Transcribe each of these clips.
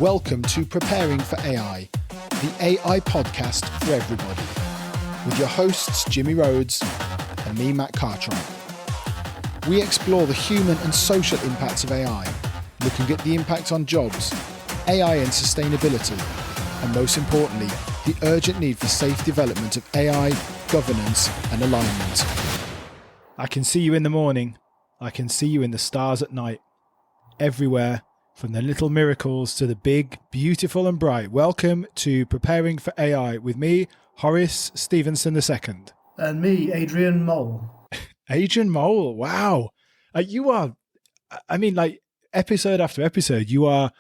Welcome to Preparing for AI, the AI podcast for everybody, with your hosts Jimmy Rhodes and me, Matt Cartwright. We explore the human and social impacts of AI, looking at the impact on jobs, AI and sustainability, and most importantly, the urgent need for safe development of AI, governance, and alignment. I can see you in the morning. I can see you in the stars at night. Everywhere, from the little miracles to the big, beautiful and bright. Welcome to Preparing for AI with me, Horace Stevenson II. And me, Adrian Mole. Adrian Mole, wow. You are, episode after episode, you are,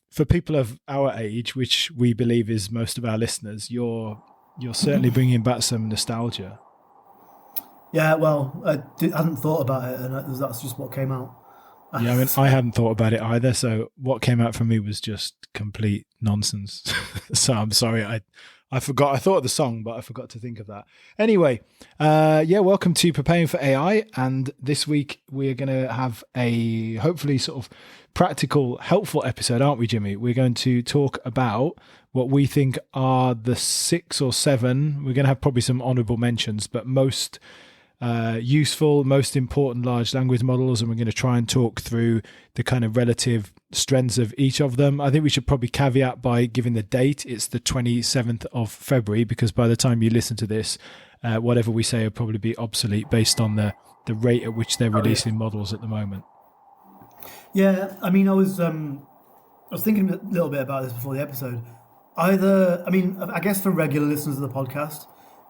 for people of our age, which we believe is most of our listeners, you're certainly bringing back some nostalgia. Yeah, well, I hadn't thought about it, and that's just what came out. Yeah, I hadn't thought about it either, so what came out from me was just complete nonsense. So I'm sorry, I forgot. I thought of the song, but I forgot to think of that. Anyway, welcome to Preparing for AI, and this week we're going to have a hopefully sort of practical, helpful episode, aren't we, Jimmy? We're going to talk about what we think are the 6 or 7. We're going to have probably some honourable mentions, but most useful, most important large language models, and we're going to try and talk through the kind of relative strengths of each of them. I think we should probably caveat by giving the date. It's the 27th of February, because by the time you listen to this, whatever we say will probably be obsolete based on the rate at which they're releasing models at the moment. Yeah, I mean, I was thinking a little bit about this before the episode. I guess for regular listeners of the podcast,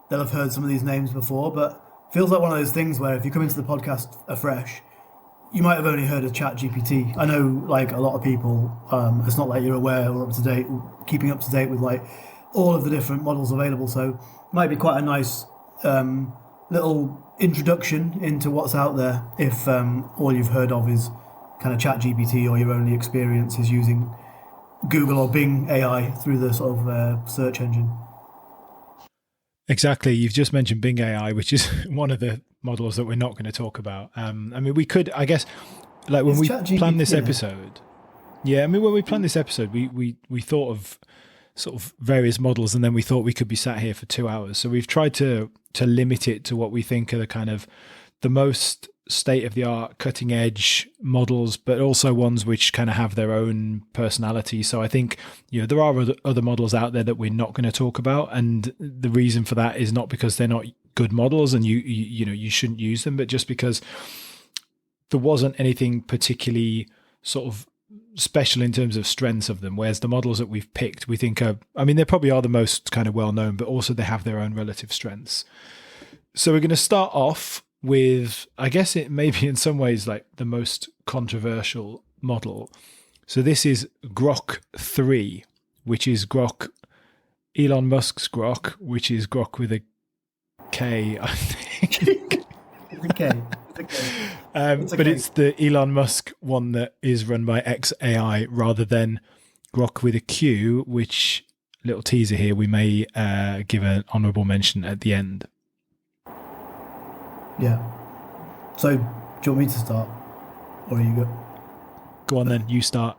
they'll have heard some of these names before, but feels like one of those things where if you come into the podcast afresh, you might have only heard of ChatGPT. I know, like, a lot of people, it's not like you're aware or keeping up to date with like all of the different models available. So it might be quite a nice little introduction into what's out there if all you've heard of is kind of ChatGPT, or your only experience is using Google or Bing AI through the sort of search engine. Exactly. You've just mentioned Bing AI, which is one of the models that we're not going to talk about. We could, I guess, like when we planned this episode. Yeah, when we planned this episode, we thought of sort of various models, and then we thought we could be sat here for 2 hours. So we've tried to limit it to what we think are the kind of the most state-of-the-art, cutting-edge models, but also ones which kind of have their own personality. So I think, there are other models out there that we're not going to talk about, and the reason for that is not because they're not good models and you shouldn't use them, but just because there wasn't anything particularly sort of special in terms of strengths of them, whereas the models that we've picked, we think they probably are the most kind of well-known, but also they have their own relative strengths. So we're going to start off with, I guess it may be in some ways like the most controversial model. So this is Grok 3, which is Elon Musk's Grok, which is Grok with a K, I think. It's a K. But it's the Elon Musk one that is run by XAI rather than Grok with a Q, which, little teaser here, we may give an honourable mention at the end. Yeah. So, do you want me to start? Or are you go? Go on then, you start.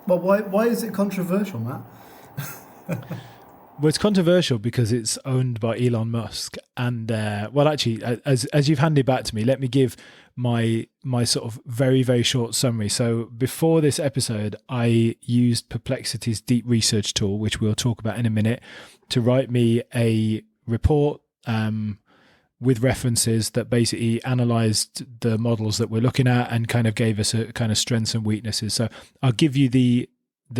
Well, why is it controversial, Matt? Well, it's controversial because it's owned by Elon Musk. And, actually, as you've handed back to me, let me give my sort of very, very short summary. So before this episode, I used Perplexity's deep research tool, which we'll talk about in a minute, to write me a report with references that basically analysed the models that we're looking at and kind of gave us a kind of strengths and weaknesses. So I'll give you the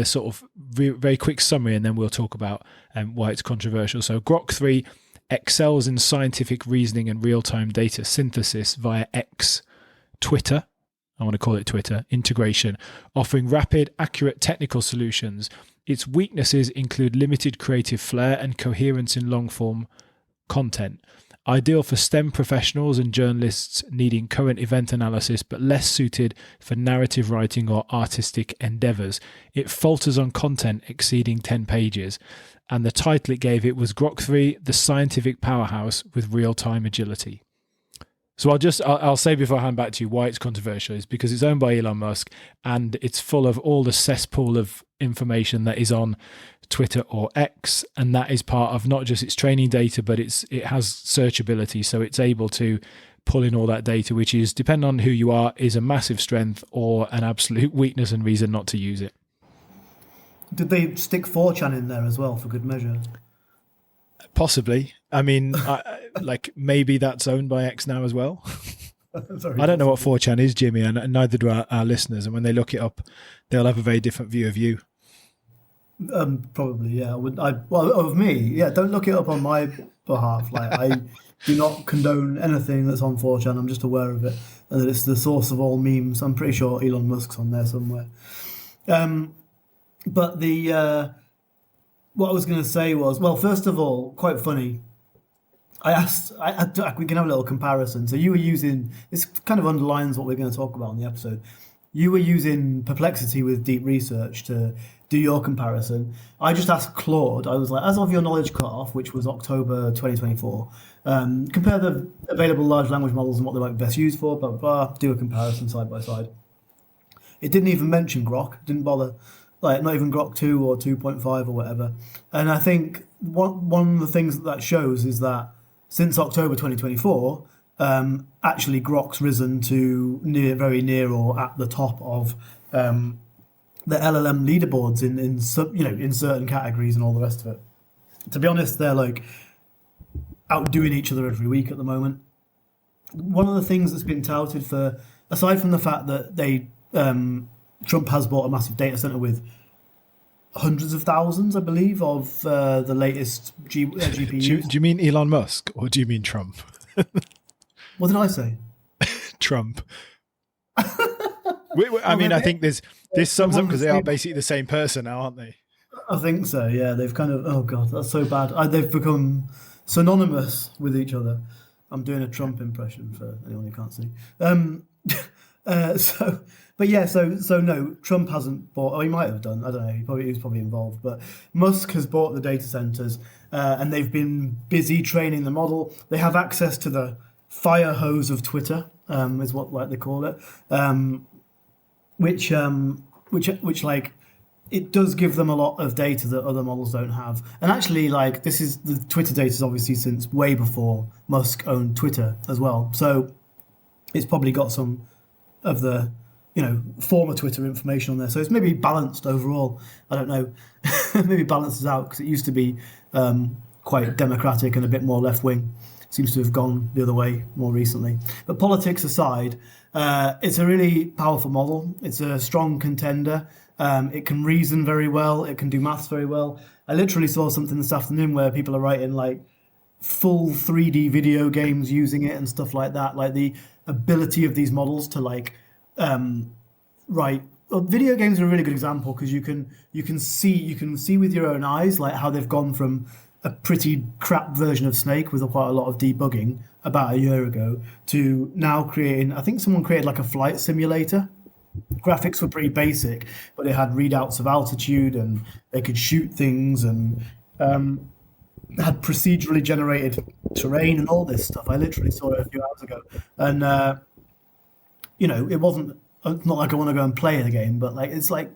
sort of very quick summary, and then we'll talk about why it's controversial. So Grok 3 excels in scientific reasoning and real-time data synthesis via Twitter, I want to call it Twitter, integration, offering rapid, accurate technical solutions. Its weaknesses include limited creative flair and coherence in long-form content. Ideal for STEM professionals and journalists needing current event analysis, but less suited for narrative writing or artistic endeavours. It falters on content exceeding 10 pages. And the title it gave it was Grok 3, the scientific powerhouse with real-time agility. So I'll say before I hand back to you why it's controversial is because it's owned by Elon Musk and it's full of all the cesspool of information that is on Twitter or X, and that is part of not just its training data, but it has searchability, so it's able to pull in all that data, which is, depending on who you are, is a massive strength or an absolute weakness and reason not to use it. Did they stick 4chan in there as well for good measure? Possibly. I mean, like maybe that's owned by X now as well. I don't know what 4chan is, Jimmy, and neither do our listeners. And when they look it up, they'll have a very different view of you. Probably, yeah. Well, of me, yeah. Don't look it up on my behalf. Like, I do not condone anything that's on 4chan. I'm just aware of it, and that it's the source of all memes. I'm pretty sure Elon Musk's on there somewhere. But what I was going to say was, well, first of all, quite funny. I asked, we can have a little comparison. So you were using, this kind of underlines what we're going to talk about in the episode. You were using Perplexity with deep research to do your comparison. I just asked Claude, I was like, as of your knowledge cutoff, which was October 2024, compare the available large language models and what they might be best used for, blah, blah, blah, do a comparison side by side. It didn't even mention Grok, didn't bother. Like, not even Grok 2 or 2.5 or whatever. And I think one of the things that shows is that since October 2024, actually Grok's risen to very near or at the top of the LLM leaderboards in certain categories and all the rest of it. To be honest, they're like outdoing each other every week at the moment. One of the things that's been touted for, aside from the fact that Trump has bought a massive data center with hundreds of thousands, I believe, of the latest GPUs. Do you mean Elon Musk or do you mean Trump? What did I say? Trump. I mean, I think this sums up because they are basically the same person now, aren't they? I think so, yeah. They've kind of, oh God, that's so bad. They've become synonymous with each other. I'm doing a Trump impression for anyone who can't see. So no, Trump hasn't bought. Oh, he might have done. I don't know. He was probably involved. But Musk has bought the data centers, and they've been busy training the model. They have access to the fire hose of Twitter, is what they call it, which like it does give them a lot of data that other models don't have. And actually, like this is the Twitter data is obviously since way before Musk owned Twitter as well. So it's probably got some of the former Twitter information on there, so it's maybe balanced overall. I don't know, maybe balances out because it used to be quite democratic and a bit more left wing. Seems to have gone the other way more recently. But politics aside, it's a really powerful model. It's a strong contender. It can reason very well. It can do maths very well. I literally saw something this afternoon where people are writing like full 3D video games using it and stuff like that. Like the ability of these models to like video games are a really good example because you can see with your own eyes like how they've gone from a pretty crap version of Snake with quite a lot of debugging about a year ago to now creating, I think someone created like a flight simulator. Graphics were pretty basic, but it had readouts of altitude and they could shoot things and had procedurally generated terrain and all this stuff. I literally saw it a few hours ago. And it wasn't, it's not like I want to go and play the game, but like it's like,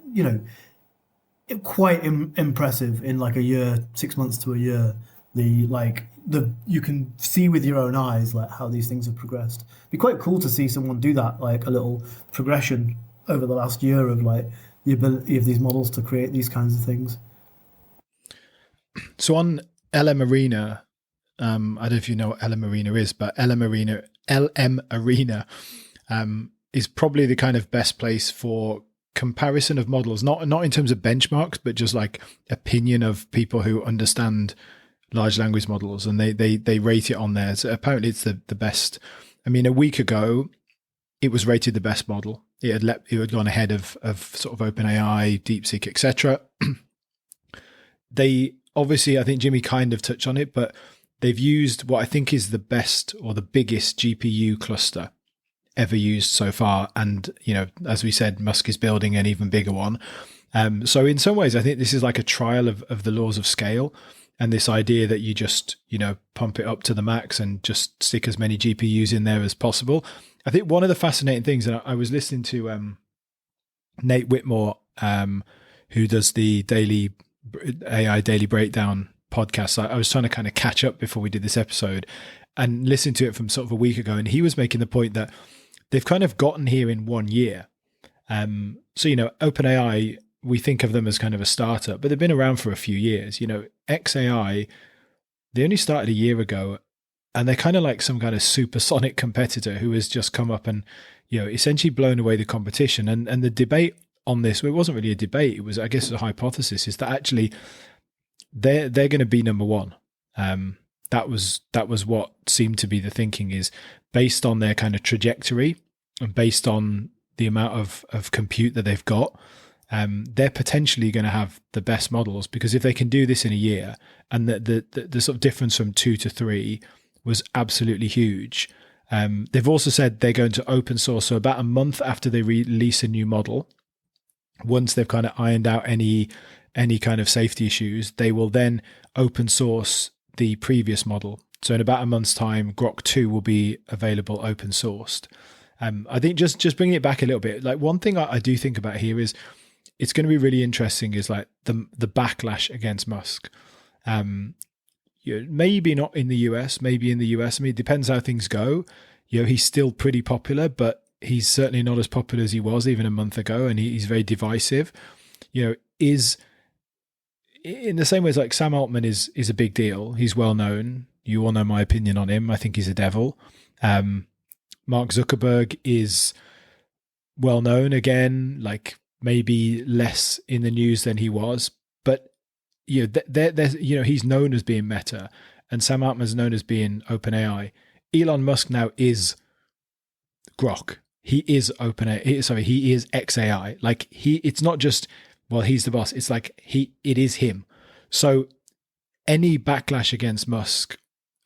quite impressive in like a year, 6 months to a year. You can see with your own eyes like how these things have progressed. It'd be quite cool to see someone do that, like a little progression over the last year of like the ability of these models to create these kinds of things. So on LM Arena, I don't know if you know what LM Arena is, but LM Arena is probably the kind of best place for comparison of models, not in terms of benchmarks, but just like opinion of people who understand large language models, and they rate it on there. So apparently it's the best. I mean, a week ago, it was rated the best model. It had gone ahead of sort of OpenAI, DeepSeek, etc. They obviously, I think Jimmy kind of touched on it, but they've used what I think is the best or the biggest GPU cluster ever used so far. And, as we said, Musk is building an even bigger one. So in some ways, I think this is like a trial of the laws of scale. and this idea that you just, pump it up to the max and just stick as many GPUs in there as possible. I think one of the fascinating things, and I was listening to Nate Whitmore, who does the AI Daily Breakdown podcast. I was trying to kind of catch up before we did this episode and listen to it from sort of a week ago. And he was making the point that they've kind of gotten here in 1 year. So, OpenAI, we think of them as kind of a startup, but they've been around for a few years. XAI, they only started a year ago, and they're kind of like some kind of supersonic competitor who has just come up and, essentially blown away the competition. And the debate on this, well, it wasn't really a debate. It was, I guess, a hypothesis, is that actually they're going to be number one. That was what seemed to be the thinking, is based on their kind of trajectory and based on the amount of compute that they've got. They're potentially going to have the best models, because if they can do this in a year, and the sort of difference from 2 to 3 was absolutely huge. They've also said they're going to open source. So about a month after they release a new model, once they've kind of ironed out any kind of safety issues, they will then open source the previous model. So in about a month's time, Grok 2 will be available open sourced. I think just bringing it back a little bit, like one thing I do think about here is it's going to be really interesting is like the backlash against Musk. Maybe not in the US, maybe in the US. I mean, it depends how things go. He's still pretty popular, he's certainly not as popular as he was even a month ago, and he's very divisive. Is in the same way as like Sam Altman is a big deal. He's well known. You all know my opinion on him. I think he's a devil. Mark Zuckerberg is well known, again, like maybe less in the news than he was, but he's known as being Meta, and Sam Altman's known as being OpenAI. Elon Musk now is Grok. He is OpenAI. He is XAI. Like it's not just, well, he's the boss. It's like it is him. So any backlash against Musk,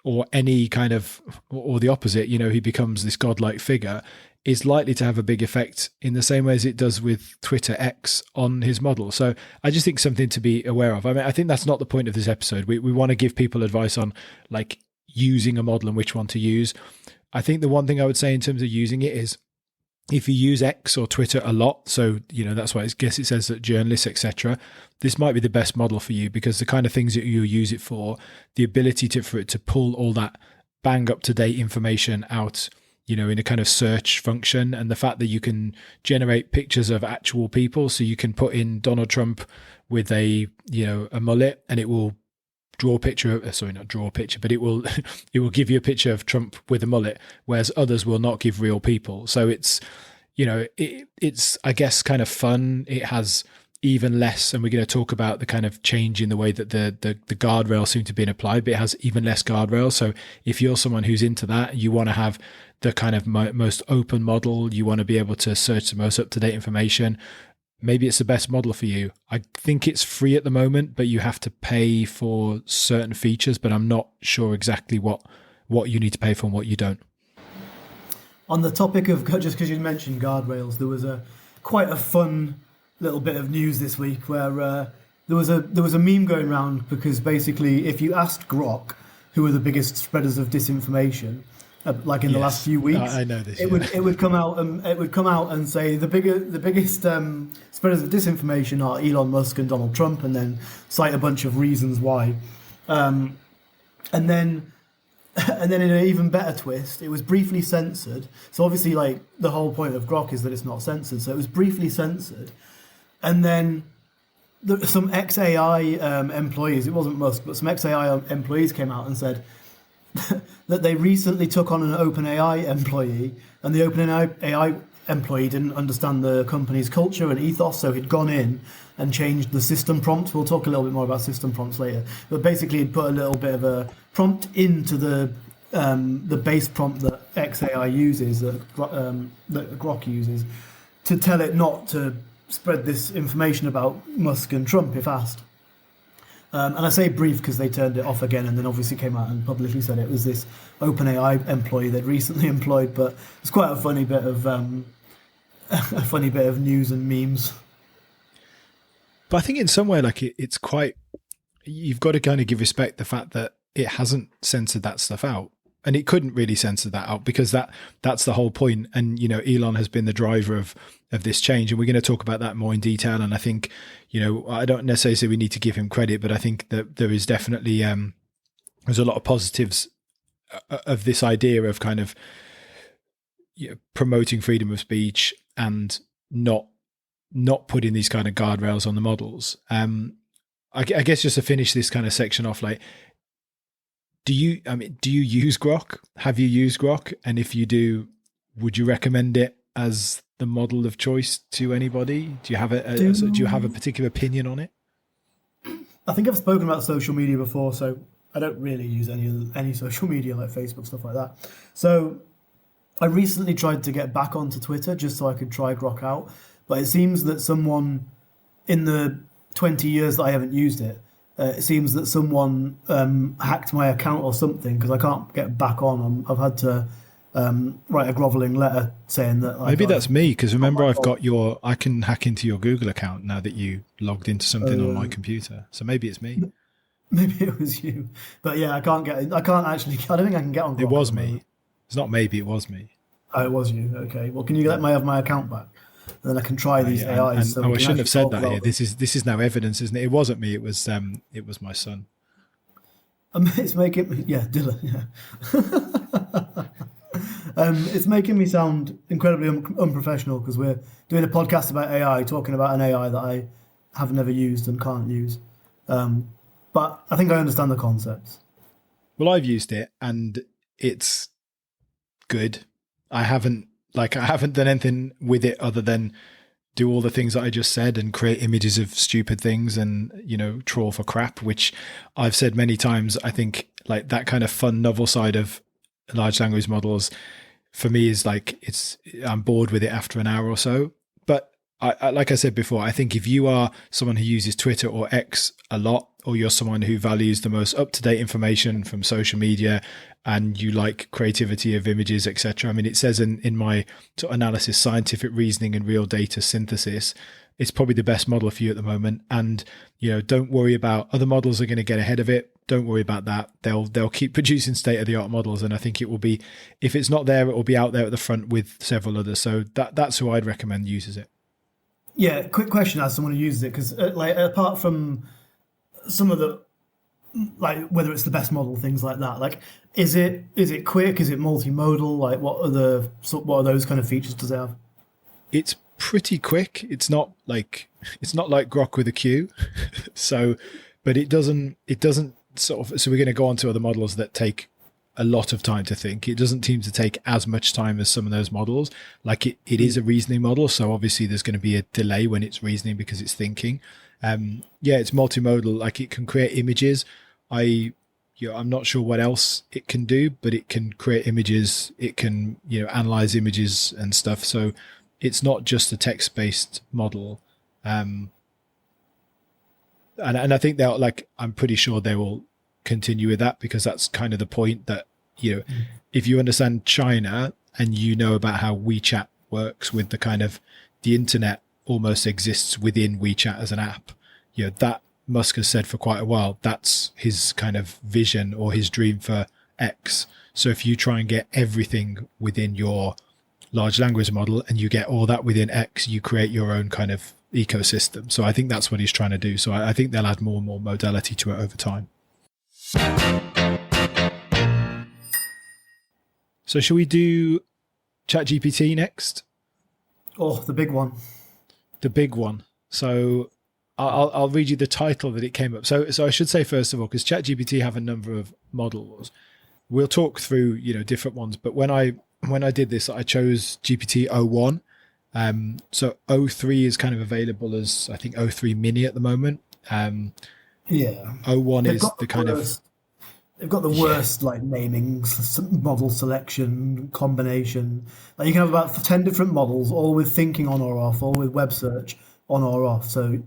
or any kind of, or the opposite, he becomes this godlike figure, is likely to have a big effect in the same way as it does with Twitter X on his model. So I just think something to be aware of. I mean, I think that's not the point of this episode. We want to give people advice on like using a model and which one to use. I think the one thing I would say in terms of using it is, if you use X or Twitter a lot, so that's why I guess it says that journalists, etc., this might be the best model for you, because the kind of things that you use it for, the ability for it to pull all that bang up to date information out, in a kind of search function, and the fact that you can generate pictures of actual people, so you can put in Donald Trump with a mullet, and it will draw a picture of, sorry, not draw a picture, but it will give you a picture of Trump with a mullet, whereas others will not give real people. So it's, it's, I guess, kind of fun. It has even less, and we're going to talk about the kind of change in the way that the guardrails seem to be applied, but it has even less guardrails. So if you're someone who's into that, you want to have the kind of most open model, you want to be able to search the most up-to-date information, maybe it's the best model for you. I think it's free at the moment, but you have to pay for certain features, but I'm not sure exactly what you need to pay for and what you don't. On the topic of, just because you mentioned guardrails, there was quite a fun little bit of news this week where there was a meme going around, because basically if you asked Grok who are the biggest spreaders of disinformation, like in the last few weeks, I know this. It would come out and say the biggest spreaders of disinformation are Elon Musk and Donald Trump, and then cite a bunch of reasons why. And then in an even better twist, it was briefly censored. So obviously, like, the whole point of Grok is that it's not censored. So it was briefly censored, and then some XAI employees, it wasn't Musk, but some XAI employees came out and said that they recently took on an OpenAI employee, and the OpenAI employee didn't understand the company's culture and ethos, so he'd gone in and changed the system prompt. We'll talk a little bit more about system prompts later, but basically he'd put a little bit of a prompt into the base prompt that XAI uses, that Grok uses, to tell it not to spread this information about Musk and Trump if asked. And I say brief because they turned it off again, and then obviously came out and publicly said it was this OpenAI employee they'd recently employed. But it's quite a funny bit of news and memes. But I think in some way, like it's quite you've got to kind of give respect the fact that it hasn't censored that stuff out. And it couldn't really censor that out because that's the whole point. And, you know, Elon has been the driver of this change. And we're going to talk about that more in detail. And I think, you know, I don't necessarily say we need to give him credit, but I think that there is definitely, there's a lot of positives of this idea of kind of, you know, promoting freedom of speech and not putting these kind of guardrails on the models. I guess just to finish this kind of section off, like, do you use Grok? Have you used Grok? And if you do, would you recommend it as the model of choice to anybody? Do you have do you have a particular opinion on it? I think I've spoken about social media before, so I don't really use any social media like Facebook, stuff like that. So I recently tried to get back onto Twitter just so I could try Grok out, but it seems that someone in the 20 years that I haven't used it, it seems that someone hacked my account or something because I can't get back on. I've had to write a groveling letter saying that. Maybe that's me, because remember I can hack into your Google account now that you logged into something on my computer. So maybe it's me. Maybe it was you. But yeah, I don't think I can get on Grok. It was me. It's not maybe, it was me. Oh, it was you. Okay. Well, can you have my account back? And then I can try these AIs. I shouldn't have said that here. This is now evidence, isn't it? It wasn't me. It was my son. It's making me, Dylan. Yeah. It's making me sound incredibly unprofessional because we're doing a podcast about AI, talking about an AI that I have never used and can't use. But I think I understand the concepts. Well, I've used it and it's good. I haven't done anything with it other than do all the things that I just said and create images of stupid things and, you know, troll for crap, which I've said many times. I think like that kind of fun novel side of large language models for me is like, I'm bored with it after an hour or so. But I like I said before, I think if you are someone who uses Twitter or X a lot, or you're someone who values the most up-to-date information from social media and you like creativity of images, etc. I mean, it says in my sort of analysis, scientific reasoning and real data synthesis, it's probably the best model for you at the moment. And, you know, don't worry about other models are going to get ahead of it. Don't worry about that. They'll keep producing state-of-the-art models. And I think it will be, if it's not there, it will be out there at the front with several others. So that's who I'd recommend uses it. Yeah, quick question as someone who uses it, because like apart from some of the, like whether it's the best model, things like that, like is it quick? Is it multimodal? Like what are those kind of features does it have? It's pretty quick. It's not like Grok with a Q. So, but it doesn't sort of, so we're going to go on to other models that take a lot of time to think. It doesn't seem to take as much time as some of those models. Like it is a reasoning model. So obviously there's going to be a delay when it's reasoning because it's thinking. It's multimodal. Like it can create images. I'm not sure what else it can do, but it can create images. It can, analyze images and stuff. So it's not just a text-based model. And I think I'm pretty sure they will continue with that, because that's kind of the point that, if you understand China and you know about how WeChat works with the kind of the internet almost exists within WeChat as an app, that Musk has said for quite a while, that's his kind of vision or his dream for X. So if you try and get everything within your large language model and you get all that within X, you create your own kind of ecosystem. So I think that's what he's trying to do. So I think they'll add more and more modality to it over time. So shall we do ChatGPT next? Oh, the big one. The big one. So I'll read you the title that it came up. So I should say, first of all, because ChatGPT have a number of models, we'll talk through, different ones. But when I did this, I chose GPT-01. So O3 is kind of available as, I think, O3 Mini at the moment. O1 is the kind of... They've got the worst naming, model selection, combination. Like you can have about 10 different models, all with thinking on or off, all with web search on or off. So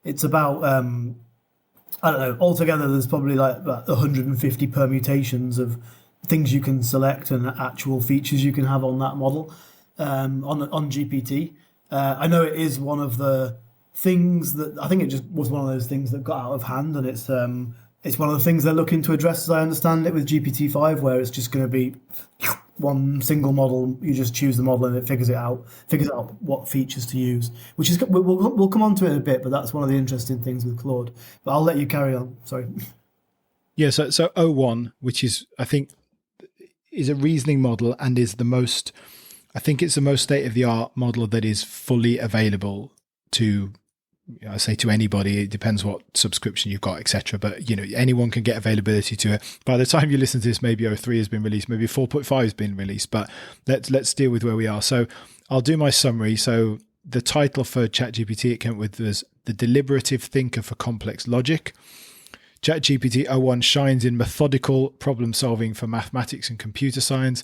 it's about, I don't know, altogether there's probably about 150 permutations of things you can select and actual features you can have on that model, on GPT. I know it is one of the things that I think it just was one of those things that got out of hand, and it's one of the things they're looking to address, as I understand it, with GPT-5, where it's just going to be one single model. You just choose the model and it figures out what features to use. Which is we'll come on to it in a bit, but that's one of the interesting things with Claude. But I'll let you carry on. Sorry. Yeah. So O1, which is I think is a reasoning model and is the most. I think it's the most state-of-the-art model that is fully available to. I say to anybody, it depends what subscription you've got, etc. But anyone can get availability to it. By the time you listen to this, maybe O3 has been released, maybe 4.5 has been released. But let's deal with where we are. So I'll do my summary. So the title for ChatGPT it came up with was the deliberative thinker for complex logic. ChatGPT O1 shines in methodical problem solving for mathematics and computer science,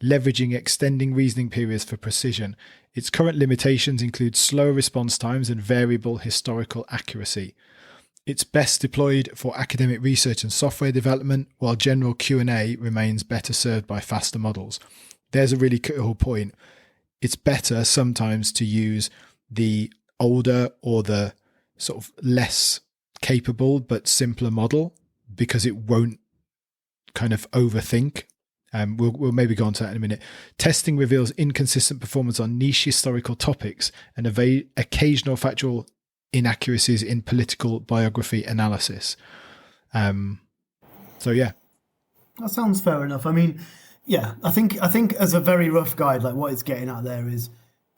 leveraging extending reasoning periods for precision. Its current limitations include slow response times and variable historical accuracy. It's best deployed for academic research and software development, while general Q&A remains better served by faster models. There's a really critical point. It's better sometimes to use the older or the sort of less capable but simpler model because it won't kind of overthink. We'll maybe go on to that in a minute. Testing reveals inconsistent performance on niche historical topics and occasional factual inaccuracies in political biography analysis. So yeah, that sounds fair enough. I mean, yeah, I think as a very rough guide, like what it's getting at there is,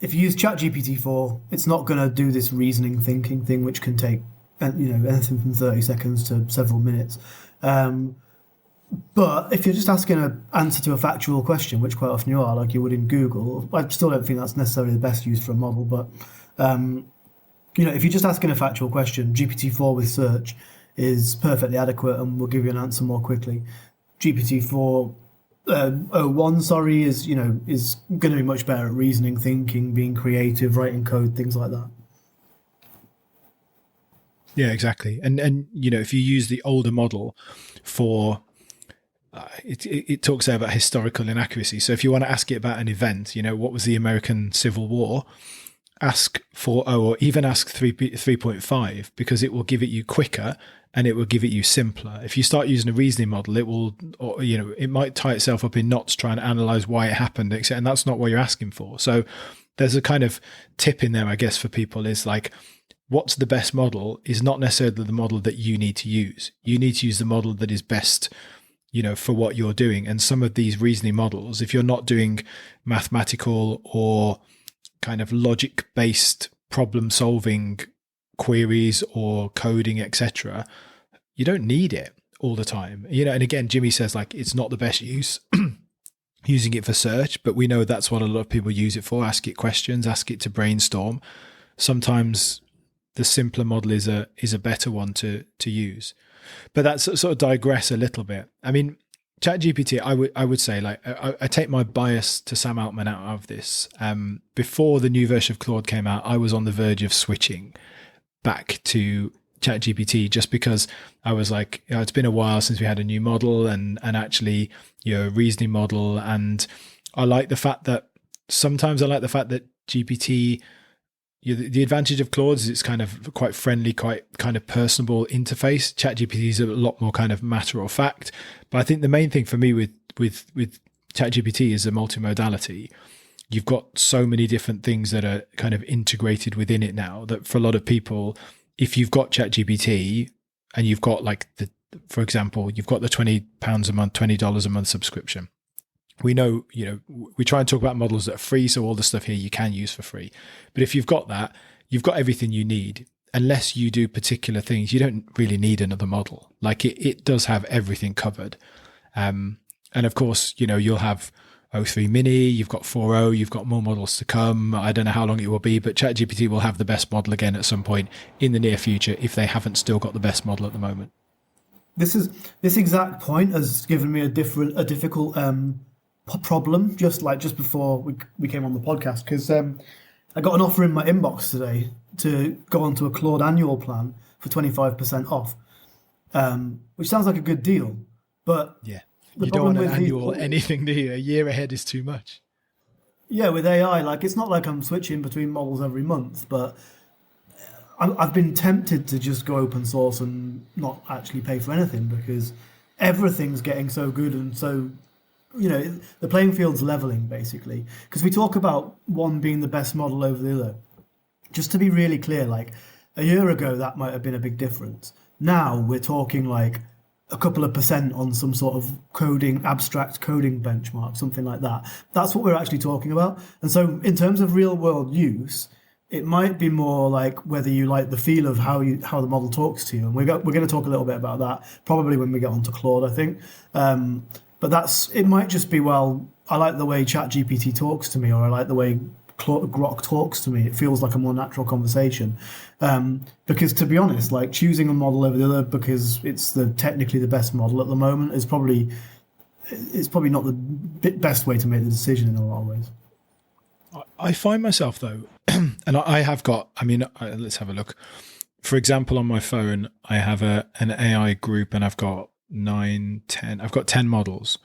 if you use ChatGPT 4, it's not going to do this reasoning thinking thing, which can take anything from 30 seconds to several minutes. But if you're just asking an answer to a factual question, which quite often you are, like you would in Google, I still don't think that's necessarily the best use for a model. But if you're just asking a factual question, GPT-4 with search is perfectly adequate and will give you an answer more quickly. GPT-4 O1, sorry, is going to be much better at reasoning, thinking, being creative, writing code, things like that. Yeah, exactly. And if you use the older model for it talks there about historical inaccuracy. So if you want to ask it about an event, what was the American Civil War, ask 4.0 or even ask 3.5 because it will give it you quicker and it will give it you simpler. If you start using a reasoning model, it will, it might tie itself up in knots trying to analyze why it happened, etc. And that's not what you're asking for. So there's a kind of tip in there, I guess, for people is like, what's the best model is not necessarily the model that you need to use. You need to use the model that is best for what you're doing. And some of these reasoning models, if you're not doing mathematical or kind of logic-based problem-solving queries or coding, etc., you don't need it all the time. And again, Jimmy says like it's not the best use using it for search, but we know that's what a lot of people use it for. Ask it questions, ask it to brainstorm. Sometimes the simpler model is a better one to use. But that's sort of digress a little bit. I mean, ChatGPT, I would say, like, I take my bias to Sam Altman out of this. Before the new version of Claude came out, I was on the verge of switching back to ChatGPT just because I was like, it's been a while since we had a new model and actually, reasoning model. And I like the fact that GPT, the advantage of Claude is it's kind of quite friendly, quite kind of personable interface. ChatGPT is a lot more kind of matter of fact. But I think the main thing for me with ChatGPT is the multimodality. You've got so many different things that are kind of integrated within it now that for a lot of people, if you've got ChatGPT and you've got for example, you've got the £20 a month, $20 a month subscription. We know, we try and talk about models that are free. So all the stuff here you can use for free. But if you've got that, you've got everything you need. Unless you do particular things, you don't really need another model. Like it does have everything covered. And of course, you'll have O3 Mini, you've got 4.0, you've got more models to come. I don't know how long it will be, but ChatGPT will have the best model again at some point in the near future if they haven't still got the best model at the moment. This exact point has given me a difficult problem just before we came on the podcast, because I got an offer in my inbox today to go onto a Claude annual plan for 25% off, which sounds like a good deal, but yeah, you don't want an annual anything, do you? A year ahead is too much. Yeah, with AI, like it's not like I'm switching between models every month, but I've been tempted to just go open source and not actually pay for anything because everything's getting so good and so, the playing field's leveling basically. Because we talk about one being the best model over the other. Just to be really clear, like a year ago, that might have been a big difference. Now we're talking like a couple of percent on some sort of abstract coding benchmark, something like that. That's what we're actually talking about. And so in terms of real world use, it might be more like whether you like the feel of how the model talks to you. And we're going to talk a little bit about that probably when we get onto Claude, I think. But it might just be, well, I like the way ChatGPT talks to me, or I like the way Grok talks to me. It feels like a more natural conversation. Because to be honest, like choosing a model over the other because it's technically the best model at the moment is probably not the best way to make the decision in a lot of ways. I find myself though, and I have got, let's have a look. For example, on my phone, I have an AI group and I've got 10 models,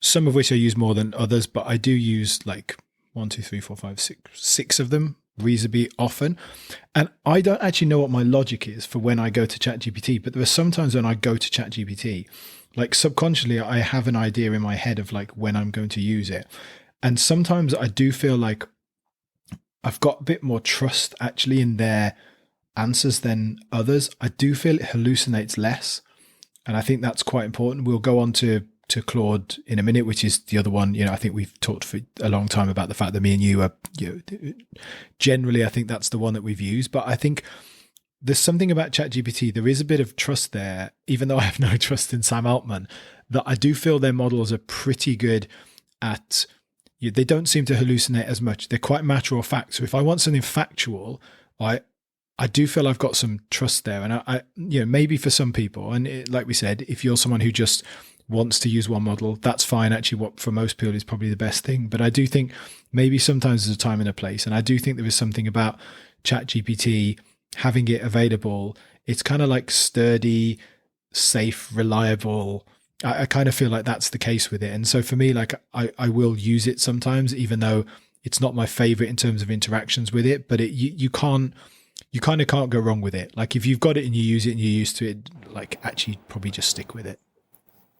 some of which I use more than others, but I do use like 1, 2, 3, 4, 5, 6 of them reasonably often. And I don't actually know what my logic is for when I go to ChatGPT, but there are sometimes when I go to ChatGPT, like subconsciously, I have an idea in my head of like when I'm going to use it. And sometimes I do feel like I've got a bit more trust actually in their answers than others. I do feel it hallucinates less. And I think that's quite important. We'll go on to Claude in a minute, which is the other one. I think we've talked for a long time about the fact that me and you are, generally, I think that's the one that we've used. But I think there's something about ChatGPT. There is a bit of trust there, even though I have no trust in Sam Altman, that I do feel their models are pretty good at, they don't seem to hallucinate as much. They're quite matter of fact. So if I want something factual, I do feel I've got some trust there. And I maybe for some people, and like we said, if you're someone who just wants to use one model, that's fine. Actually, what for most people is probably the best thing. But I do think maybe sometimes there's a time and a place. And I do think there is something about ChatGPT having it available. It's kind of like sturdy, safe, reliable. I kind of feel like that's the case with it. And so for me, like I will use it sometimes, even though it's not my favorite in terms of interactions with it, but you kind of can't go wrong with it. Like if you've got it and you use it and you're used to it, like actually probably just stick with it.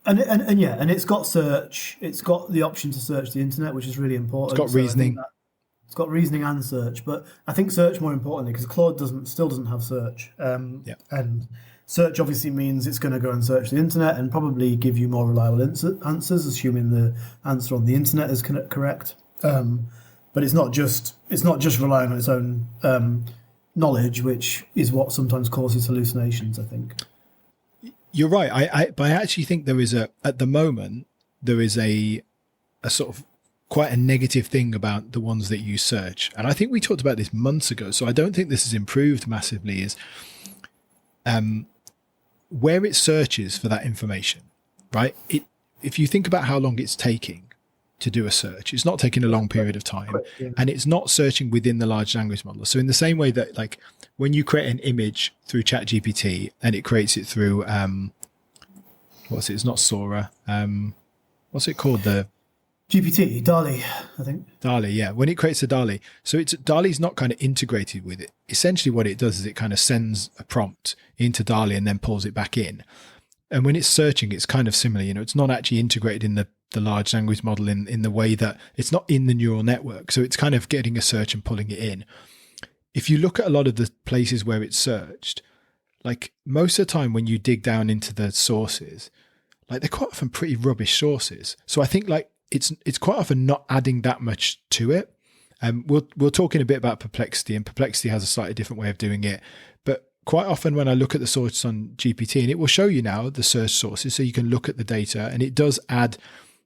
And it's got search. It's got the option to search the internet, which is really important. It's got reasoning. It's got reasoning and search, but I think search more importantly because Claude still doesn't have search. And search obviously means it's going to go and search the internet and probably give you more reliable answers, assuming the answer on the internet is correct. But it's not just relying on its own knowledge, which is what sometimes causes hallucinations, I think. You're right. But I actually think at the moment, there is a sort of quite a negative thing about the ones that use search. And I think we talked about this months ago, so I don't think this has improved massively, is where it searches for that information, right? If you think about how long it's taking to do a search, it's not taking a long period of time, and it's not searching within the large language model. So in the same way that like when you create an image through ChatGPT and it creates it through it's not Sora, what's it called, the GPT, DALL-E, I think. DALL-E, yeah. When it creates a DALL-E, so DALL-E's not kind of integrated with it. Essentially what it does is it kind of sends a prompt into DALL-E and then pulls it back in. And when it's searching, it's kind of similar. It's not actually integrated in the large language model in the way that it's not in the neural network. So it's kind of getting a search and pulling it in. If you look at a lot of the places where it's searched, like most of the time when you dig down into the sources, like they're quite often pretty rubbish sources. So I think like it's quite often not adding that much to it. We'll talk in a bit about Perplexity, and Perplexity has a slightly different way of doing it. But quite often when I look at the sources on GPT, and it will show you now the search sources, so you can look at the data, and it does add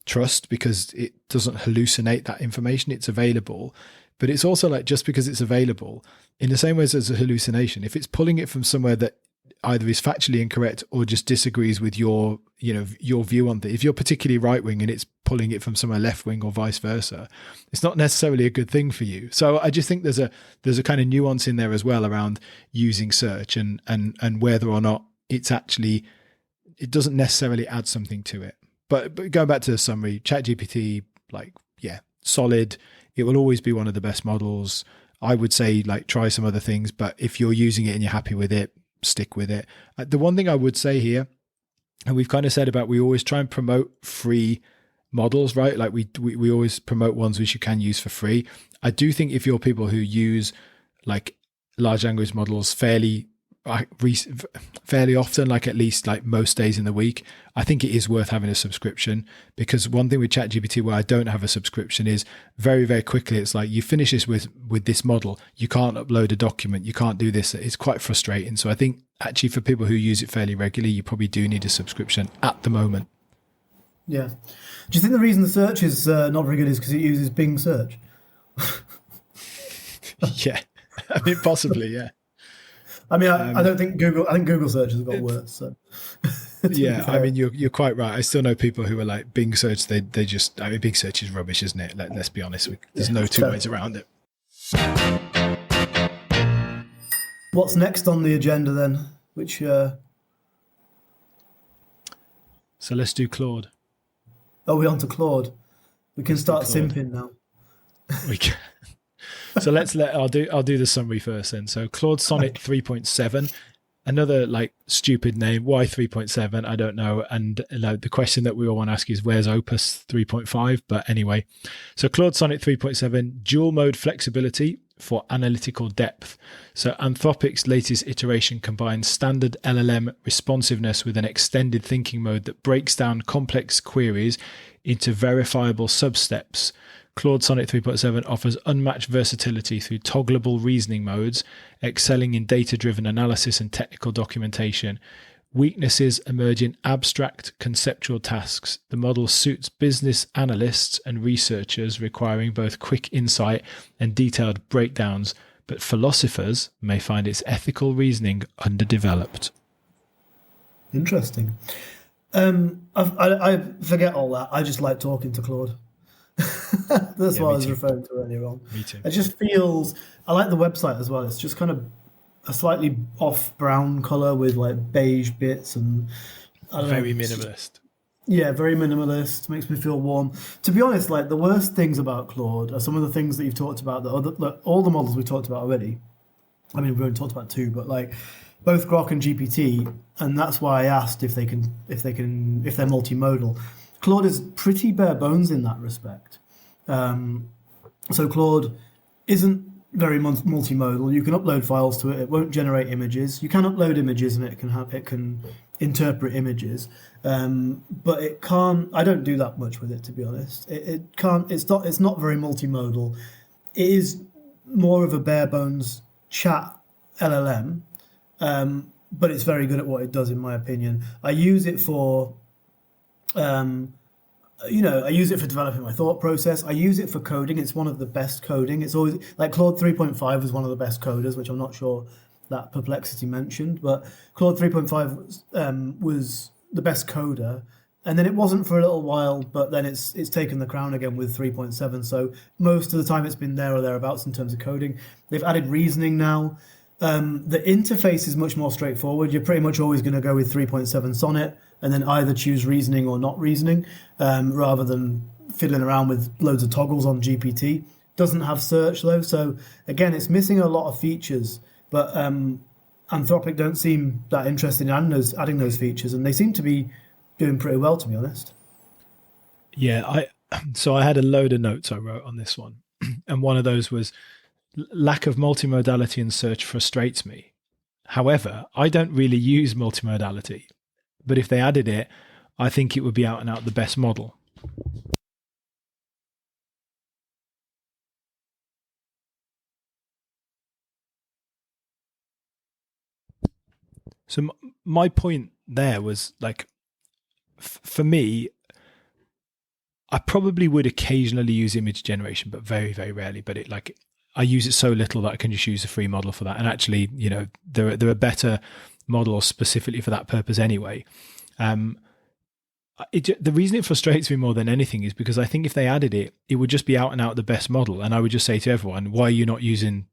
trust because it doesn't hallucinate that information. It's available. But it's also like, just because it's available, in the same way as a hallucination, if it's pulling it from somewhere that either is factually incorrect or just disagrees with your view on it, if you're particularly right wing and it's pulling it from somewhere left wing or vice versa, it's not necessarily a good thing for you. So I just think there's a kind of nuance in there as well around using search and whether or not it doesn't necessarily add something to it. But going back to the summary, ChatGPT, solid. It will always be one of the best models. I would say like try some other things, but if you're using it and you're happy with it, stick with it. The one thing I would say here, and we've kind of said about, we always try and promote free models, right? Like we always promote ones which you can use for free. I do think if you're people who use like large language models fairly often, like at least like most days in the week, I think it is worth having a subscription, because one thing with ChatGPT where I don't have a subscription is very, very quickly it's like you finish this with this model, you can't upload a document, you can't do this. It's quite frustrating. So I think actually for people who use it fairly regularly, you probably do need a subscription at the moment. Yeah. Do you think the reason the search is not very good is because it uses Bing search? Yeah, I mean possibly, yeah. I mean, I don't think Google. I think Google search has got worse. So. Yeah, I mean, you're quite right. I still know people who are like Bing search. They just, I mean, Bing search is rubbish, isn't it? Let's be honest. There's no two ways around it. What's next on the agenda then? Which? So let's do Claude. Oh, we're on to Claude. We can start simping now. We can. So I'll do the summary first then. So Claude Sonic 3.7, another like stupid name. Why 3.7? I don't know. And the question that we all want to ask is, where's Opus 3.5? But anyway, so Claude Sonic 3.7, dual mode flexibility for analytical depth. So Anthropic's latest iteration combines standard LLM responsiveness with an extended thinking mode that breaks down complex queries into verifiable substeps. Claude Sonic 3.7 offers unmatched versatility through toggleable reasoning modes, excelling in data-driven analysis and technical documentation. Weaknesses emerge in abstract conceptual tasks. The model suits business analysts and researchers requiring both quick insight and detailed breakdowns, but philosophers may find its ethical reasoning underdeveloped. Interesting. I forget all that. I just like talking to Claude. That's what I was referring to earlier on. Me too. It just feels, I like the website as well. It's just kind of a slightly off brown color with like beige bits and very minimalist. Yeah, very minimalist. Makes me feel warm. To be honest, like the worst things about Claude are some of the things that you've talked about. All the models we talked about already. I mean, we've only talked about two, but like both Grok and GPT, and that's why I asked if they're multimodal. Claude is pretty bare bones in that respect. So Claude isn't very multimodal. You can upload files to it. It won't generate images. You can upload images and it can interpret images, but it can't. I don't do that much with it, to be honest. It can't. It's not very multimodal. It is more of a bare bones chat LLM, but it's very good at what it does, in my opinion. I use it for. I use it for developing my thought process. I use it for coding. It's one of the best coding. It's always like Claude 3.5 was one of the best coders, which I'm not sure that Perplexity mentioned, but Claude 3.5 was the best coder. And then it wasn't for a little while, but then it's taken the crown again with 3.7. So most of the time it's been there or thereabouts in terms of coding. They've added reasoning now. The interface is much more straightforward. You're pretty much always going to go with 3.7 Sonnet and then either choose reasoning or not reasoning, rather than fiddling around with loads of toggles on GPT. Doesn't have search though, so again, it's missing a lot of features. But Anthropic don't seem that interested in adding those features, and they seem to be doing pretty well, to be honest. Yeah, I had a load of notes I wrote on this one, and one of those was lack of multimodality in search frustrates me. However, I don't really use multimodality, but if they added it, I think it would be out and out the best model. So my point there was like, for me, I probably would occasionally use image generation, but very, very rarely. But I use it so little that I can just use a free model for that. And actually, there are better models specifically for that purpose anyway. The reason it frustrates me more than anything is because I think if they added it, it would just be out and out the best model. And I would just say to everyone, why are you not using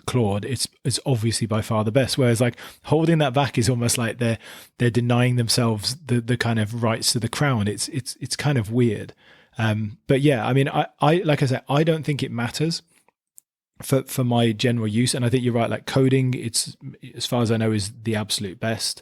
Claude? It's obviously by far the best. Whereas like holding that back is almost like they're denying themselves the kind of rights to the crown. It's kind of weird. But yeah, I mean, I like I said, I don't think it matters. for my general use. And I think you're right, like coding, it's, as far as I know, is the absolute best.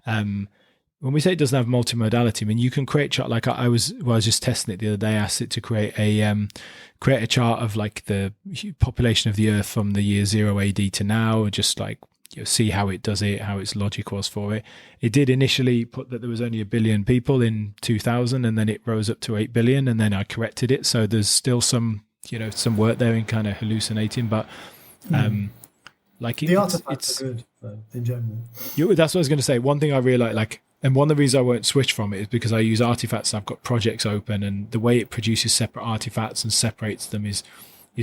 When we say it doesn't have multimodality, I mean, you can create chart, like I was just testing it the other day. I asked it to create a chart of like the population of the Earth from the year 0 AD to now, and just like, you know, see how it does it, how its logic was for it. It did initially put that there was only 1 billion people in 2000, and then it rose up to 8 billion, and then I corrected it. So there's still some, you know, some work there in kind of hallucinating, but like the artifacts are good in general. That's what I was going to say. One thing I really like, and one of the reasons I won't switch from it is because I use artifacts. I've got projects open, and the way it produces separate artifacts and separates them is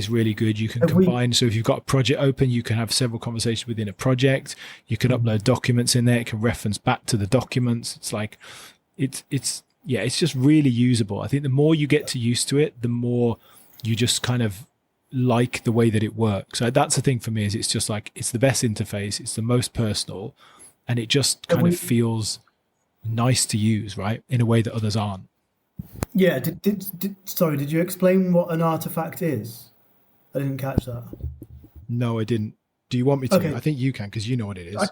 really good. You can combine. So if you've got a project open, you can have several conversations within a project. You can upload documents in there. It can reference back to the documents. It's like, it's just really usable. I think the more you get to used to it, the more you just kind of like the way that it works. So that's the thing for me, is it's just like, it's the best interface. It's the most personal, and it just kind of feels nice to use, right, in a way that others aren't. Yeah. Did you explain what an artifact is? I didn't catch that. No, I didn't. Do you want me to? Okay. I think you can, because you know what it is.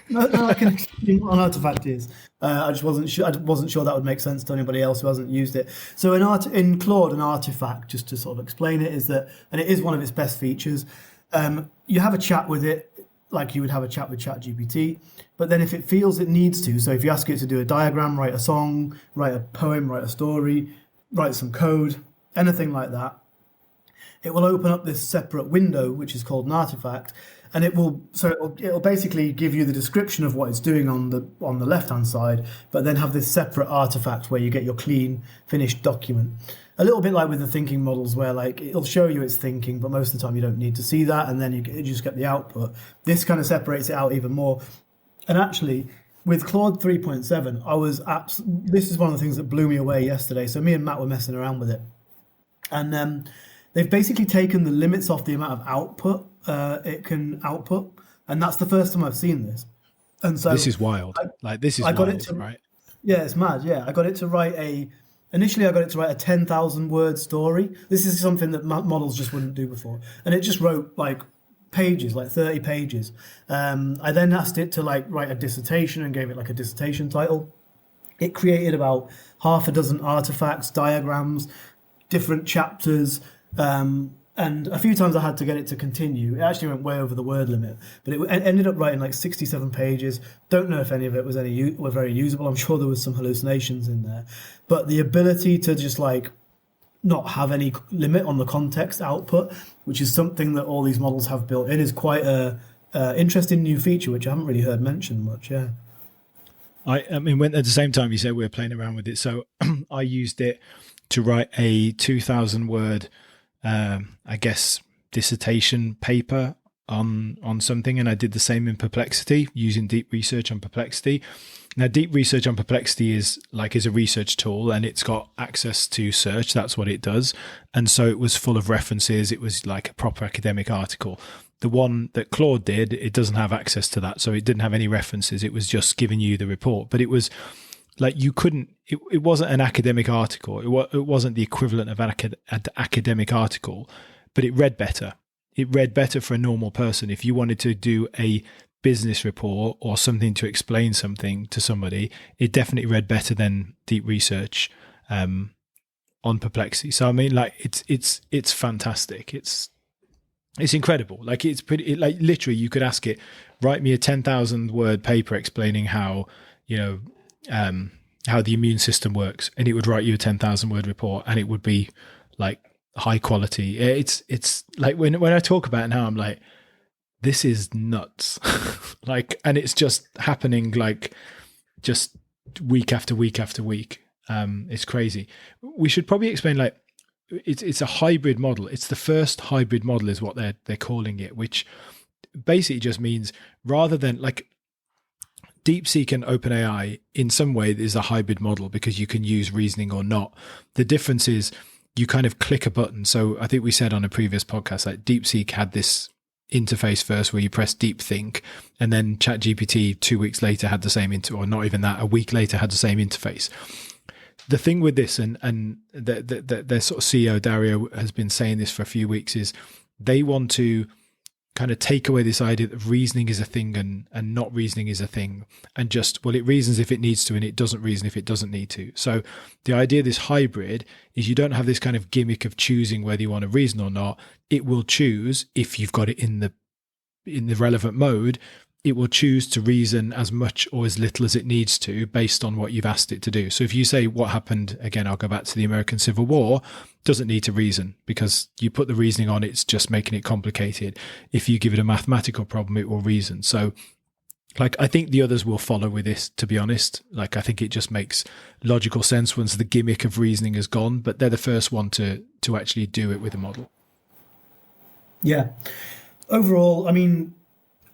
No, I can explain what an artifact is. I just wasn't sure. I wasn't sure that would make sense to anybody else who hasn't used it. So in Claude, an artifact, just to sort of explain it, is that, and it is one of its best features. You have a chat with it, like you would have a chat with ChatGPT, but then if it feels it needs to, so if you ask it to do a diagram, write a song, write a poem, write a story, write some code, anything like that, it will open up this separate window, which is called an artifact, and it'll basically give you the description of what it's doing on the left hand side, but then have this separate artifact where you get your clean, finished document. A little bit like with the thinking models, where like it'll show you it's thinking, but most of the time you don't need to see that, and then you just get the output. This kind of separates it out even more. And actually, with Claude 3.7, this is one of the things that blew me away yesterday. So me and Matt were messing around with it, and they've basically taken the limits off the amount of output it can output, and that's the first time I've seen this. And so this is wild. Right? Yeah, it's mad. Yeah, I got it to write Initially, I got it to write a 10,000 word story. This is something that models just wouldn't do before. And it just wrote like pages, like 30 pages. I then asked it to like write a dissertation and gave it like a dissertation title. It created about half a dozen artifacts, diagrams, different chapters. And a few times I had to get it to continue. It actually went way over the word limit, but it ended up writing like 67 pages. Don't know if any of it was were very usable. I'm sure there was some hallucinations in there, but the ability to just like not have any limit on the context output, which is something that all these models have built in, is quite a interesting new feature, which I haven't really heard mentioned much. Yeah. I mean, when at the same time you said we were playing around with it, so I used it to write a 2,000 word I guess dissertation paper on something, and I did the same in Perplexity using deep research on Perplexity. Now, deep research on Perplexity is a research tool, and it's got access to search. That's what it does. And so it was full of references. It was like a proper academic article. The one that Claude did, it doesn't have access to that, so it didn't have any references. It was just giving you the report, but it was like you couldn't. It wasn't an academic article. It wasn't the equivalent of an academic article, but it read better. It read better for a normal person. If you wanted to do a business report or something to explain something to somebody, it definitely read better than deep research on Perplexity. So I mean, like it's fantastic. It's incredible. Like it's pretty. Like literally, you could ask it, write me a 10,000 word paper explaining how how the immune system works, and it would write you a 10,000 word report, and it would be like high quality. It's like when I talk about it now, I'm like, this is nuts. Like, and it's just happening like just week after week after week. It's crazy. We should probably explain, like, it's a hybrid model. It's the first hybrid model is what they're calling it, which basically just means rather than like DeepSeek and OpenAI in some way is a hybrid model because you can use reasoning or not. The difference is you kind of click a button. So I think we said on a previous podcast, like DeepSeek had this interface first where you press deep think, and then ChatGPT 2 weeks later had the same or not even that, a week later had the same interface. The thing with this, and their sort of CEO Dario has been saying this for a few weeks, is they want to kind of take away this idea that reasoning is a thing and not reasoning is a thing, and just, well, it reasons if it needs to and it doesn't reason if it doesn't need to. So the idea of this hybrid is you don't have this kind of gimmick of choosing whether you want to reason or not. It will choose, if you've got it in the relevant mode, it will choose to reason as much or as little as it needs to based on what you've asked it to do. So if you say what happened, again, I'll go back to the American Civil War, doesn't need to reason because you put the reasoning on, it's just making it complicated. If you give it a mathematical problem, it will reason. So like, I think the others will follow with this, to be honest. Like, I think it just makes logical sense once the gimmick of reasoning is gone, but they're the first one to actually do it with a model. Yeah. Overall, I mean,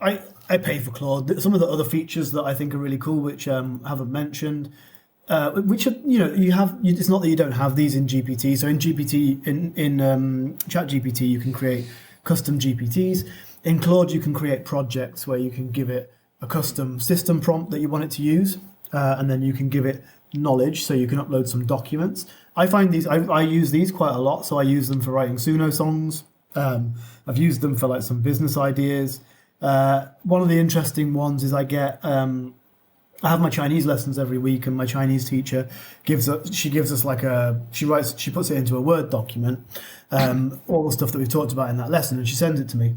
I pay for Claude. Some of the other features that I think are really cool, which I haven't mentioned, which are, you have. It's not that you don't have these in GPT. So in GPT, in ChatGPT, you can create custom GPTs. In Claude, you can create projects where you can give it a custom system prompt that you want it to use, and then you can give it knowledge, so you can upload some documents. I find these. I use these quite a lot. So I use them for writing Suno songs. I've used them for like some business ideas. One of the interesting ones is I have my Chinese lessons every week, and my Chinese teacher gives us like she puts it into a Word document, all the stuff that we've talked about in that lesson, and she sends it to me.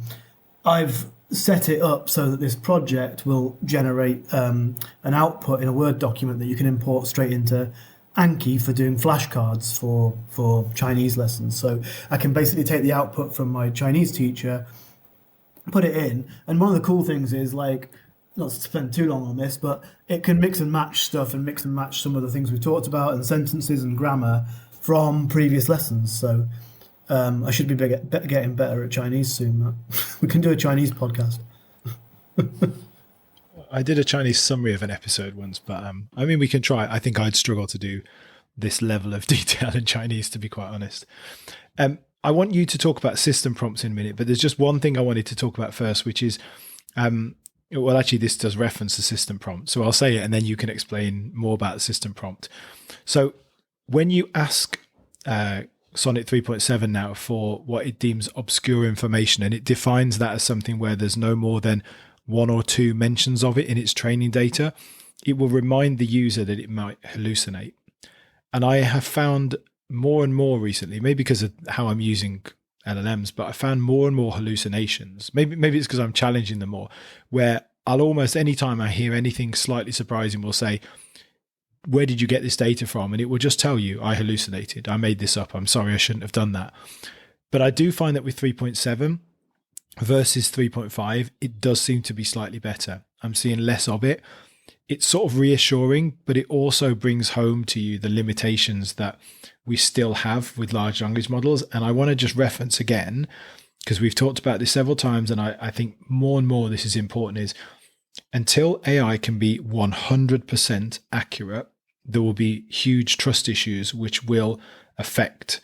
I've set it up so that this project will generate an output in a Word document that you can import straight into Anki for doing flashcards for Chinese lessons. So I can basically take the output from my Chinese teacher, put it in, and one of the cool things is, like, not to spend too long on this, but it can mix and match stuff and mix and match some of the things we've talked about and sentences and grammar from previous lessons. So I should be getting better at Chinese soon. We can do a Chinese podcast. I did a Chinese summary of an episode once, but I mean, we can try. I think I'd struggle to do this level of detail in Chinese, to be quite honest. I want you to talk about system prompts in a minute, but there's just one thing I wanted to talk about first, which is, well, actually, this does reference the system prompt. So I'll say it, and then you can explain more about the system prompt. So when you ask Sonnet 3.7 now for what it deems obscure information, and it defines that as something where there's no more than one or two mentions of it in its training data, it will remind the user that it might hallucinate. And I have found more and more recently, maybe because of how I'm using LLMs, but I found more and more hallucinations. Maybe it's because I'm challenging them more, where I'll almost, anytime I hear anything slightly surprising, will say, where did you get this data from? And it will just tell you, I hallucinated. I made this up. I'm sorry, I shouldn't have done that. But I do find that with 3.7 versus 3.5, it does seem to be slightly better. I'm seeing less of it. It's sort of reassuring, but it also brings home to you the limitations that we still have with large language models. And I want to just reference again, because we've talked about this several times, and I think more and more this is important, is until AI can be 100% accurate, there will be huge trust issues which will affect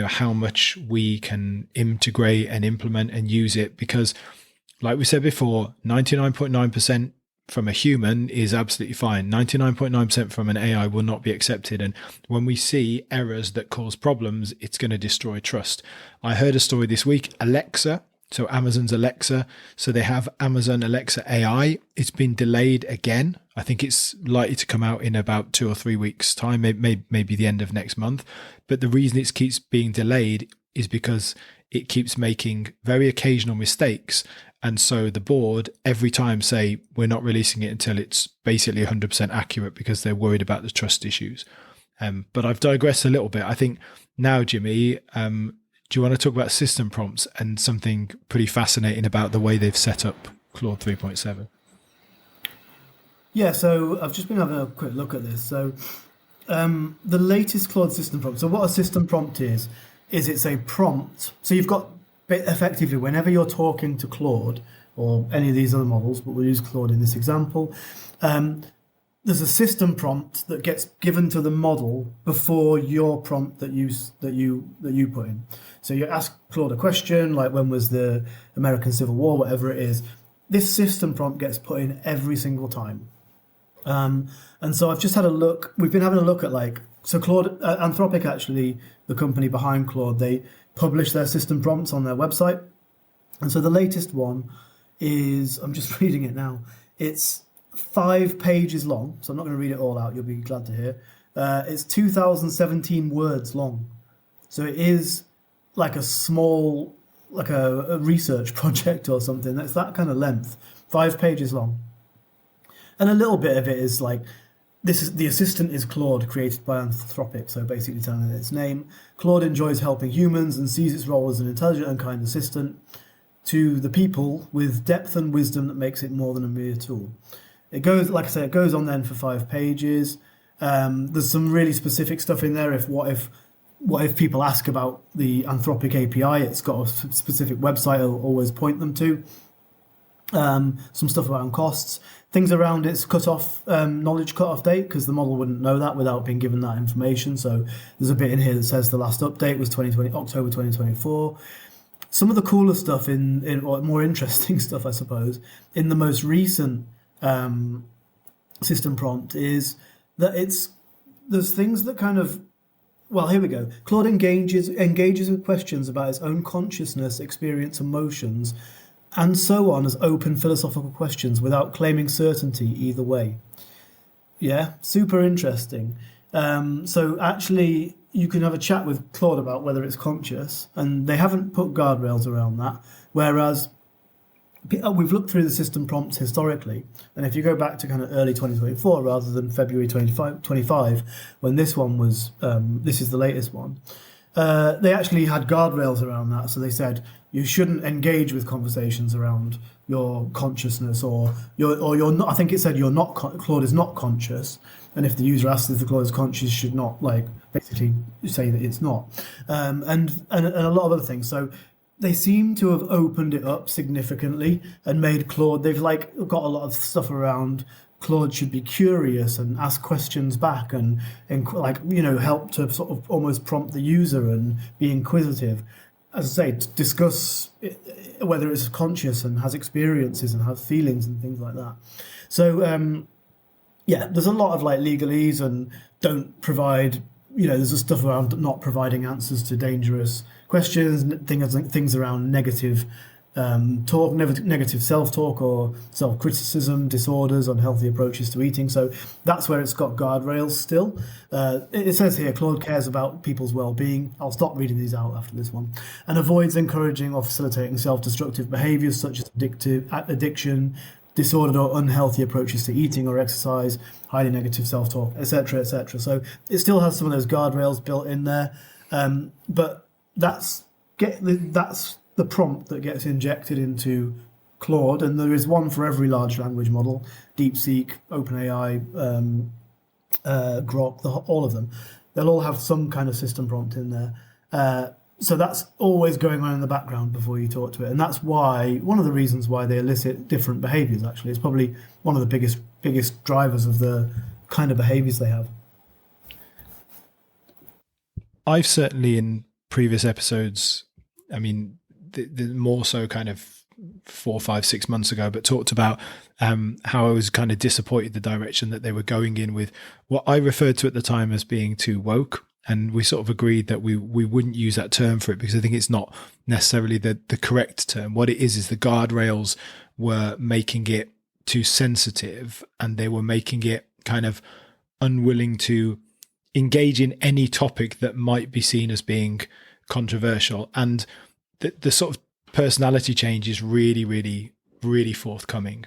how much we can integrate and implement and use it. Because like we said before, 99.9% from a human is absolutely fine. 99.9% from an AI will not be accepted. And when we see errors that cause problems, it's going to destroy trust. I heard a story this week, Alexa, so Amazon's Alexa. So they have Amazon Alexa AI. It's been delayed again. I think it's likely to come out in about 2 or 3 weeks' time, maybe the end of next month. But the reason it keeps being delayed is because it keeps making very occasional mistakes. And so the board every time say, we're not releasing it until it's basically 100% accurate, because they're worried about the trust issues. But I've digressed a little bit. I think now, Jimmy, do you want to talk about system prompts and something pretty fascinating about the way they've set up Claude 3.7? Yeah, so I've just been having a quick look at this. So the latest Claude system prompt. So what a system prompt is it's a prompt. So you've got, effectively, whenever you're talking to Claude or any of these other models, but we'll use Claude in this example, there's a system prompt that gets given to the model before your prompt that you put in. So you ask Claude a question like, when was the American Civil War, whatever it is. This system prompt gets put in every single time. And so I've just had a look. We've been having a look at Claude, Anthropic, actually, the company behind Claude, they publish their system prompts on their website. And so the latest one is, I'm just reading it now. It's 5 pages long, so I'm not going to read it all out. You'll be glad to hear. It's 2017 words long. So it is like a small, like a research project or something. That's that kind of length, 5 pages long. And a little bit of it is like, this is the assistant is Claude, created by Anthropic, so basically telling it its name. Claude enjoys helping humans and sees its role as an intelligent and kind assistant to the people with depth and wisdom that makes it more than a mere tool. It goes, like I say, it goes on then for 5 pages. There's some really specific stuff in there. What if people ask about the Anthropic API? It's got a specific website I'll always point them to. Some stuff around costs, things around its knowledge cutoff date, because the model wouldn't know that without being given that information. So there's a bit in here that says the last update was October 2024. Some of the cooler stuff or more interesting stuff, I suppose, in the most recent system prompt is that there's things that kind of, well, here we go. Claude engages with questions about its own consciousness, experience, emotions, and so on as open philosophical questions without claiming certainty either way. Yeah, super interesting. So actually, you can have a chat with Claude about whether it's conscious, and they haven't put guardrails around that. Whereas we've looked through the system prompts historically, and if you go back to kind of early 2024 rather than February 25, when this one was, this is the latest one, they actually had guardrails around that. So they said you shouldn't engage with conversations around your consciousness or you're not. I think it said Claude is not conscious, and if the user asks if the Claude is conscious, you should not basically say that it's not, and a lot of other things. So they seem to have opened it up significantly and made Claude. They've got a lot of stuff around Claude should be curious and ask questions back and help to sort of almost prompt the user and be inquisitive. As I say, to discuss whether it's conscious and has experiences and has feelings and things like that. So there's a lot of legalese and don't provide. There's stuff around not providing answers to dangerous questions, things around negative talk, negative self-talk or self-criticism, disorders, unhealthy approaches to eating. So that's where it's got guardrails still. It says here, Claude cares about people's well-being. I'll stop reading these out after this one. And avoids encouraging or facilitating self-destructive behaviours such as addiction, disordered or unhealthy approaches to eating or exercise, highly negative self-talk, etc., etc. So it still has some of those guardrails built in there. But that's the prompt that gets injected into Claude, and there is one for every large language model: DeepSeek, OpenAI, Grok, all of them. They'll all have some kind of system prompt in there. So that's always going on in the background before you talk to it, and that's one of the reasons why they elicit different behaviours. Actually, it's probably one of the biggest drivers of the kind of behaviours they have. I've certainly in previous episodes, I mean, the more so kind of 4, 5, 6 months ago, but talked about how I was kind of disappointed the direction that they were going in with what I referred to at the time as being too woke. And we sort of agreed that we wouldn't use that term for it because I think it's not necessarily the correct term. What it is the guardrails were making it too sensitive, and they were making it kind of unwilling to engage in any topic that might be seen as being controversial. And the sort of personality change is really, really, really forthcoming.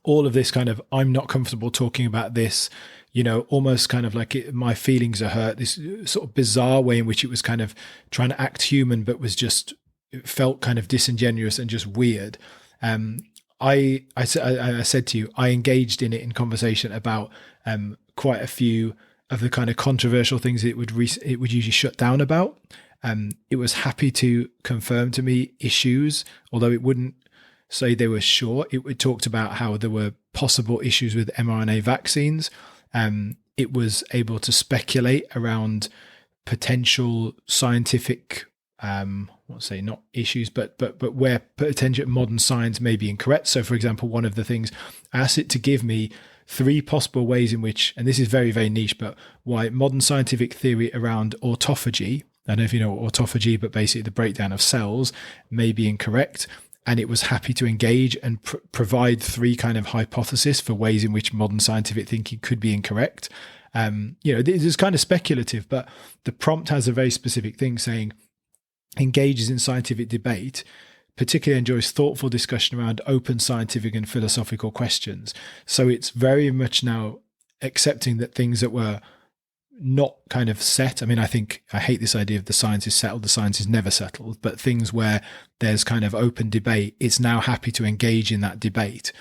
All of this kind of, I'm not comfortable talking about this, almost kind of like my feelings are hurt, this sort of bizarre way in which it was kind of trying to act human, but it felt kind of disingenuous and just weird. I said to you, I engaged in it in conversation about quite a few of the kind of controversial things it would usually shut down about. It was happy to confirm to me issues, although it wouldn't say they were sure. It talked about how there were possible issues with mRNA vaccines. It was able to speculate around potential scientific, not issues, but where potential modern science may be incorrect. So, for example, one of the things I asked it to give me 3 possible ways in which, and this is very, very niche, but why modern scientific theory around autophagy I don't know if you know autophagy, but basically the breakdown of cells may be incorrect. And it was happy to engage and provide 3 kind of hypotheses for ways in which modern scientific thinking could be incorrect. This is kind of speculative, but the prompt has a very specific thing saying engages in scientific debate, particularly enjoys thoughtful discussion around open scientific and philosophical questions. So it's very much now accepting that things that were not kind of set. I mean, I hate this idea of the science is settled, the science is never settled, but things where there's kind of open debate, it's now happy to engage in that debate.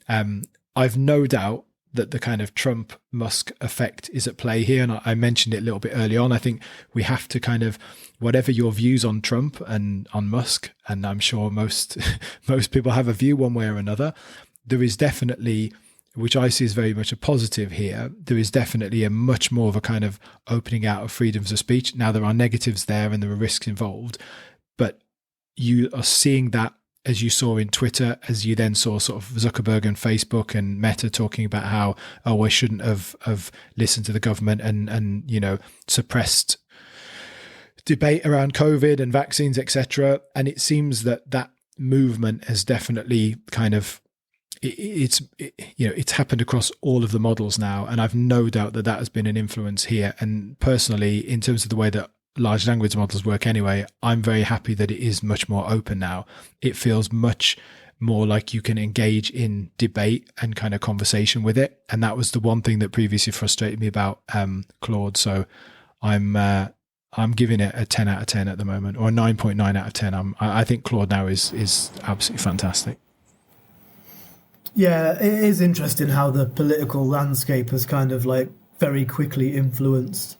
I've no doubt that the kind of Trump-Musk effect is at play here. And I mentioned it a little bit early on. I think we have to kind of, whatever your views on Trump and on Musk, and I'm sure most people have a view one way or another, there is definitely, which I see as very much a positive here, there is definitely a much more of a kind of opening out of freedoms of speech. Now, there are negatives there and there are risks involved, but you are seeing that as you saw in Twitter, as you then saw sort of Zuckerberg and Facebook and Meta talking about how, I shouldn't have listened to the government and suppressed debate around COVID and vaccines, etc. And it seems that movement has definitely kind of, it's happened across all of the models now, and I've no doubt that has been an influence here. And personally, in terms of the way that large language models work anyway, I'm very happy that it is much more open now. It feels much more like you can engage in debate and kind of conversation with it, and that was the one thing that previously frustrated me about Claude. So I'm giving it a 10 out of 10 at the moment, or a 9.9 out of 10. I think Claude now is absolutely fantastic. Yeah, it is interesting how the political landscape has kind of like very quickly influenced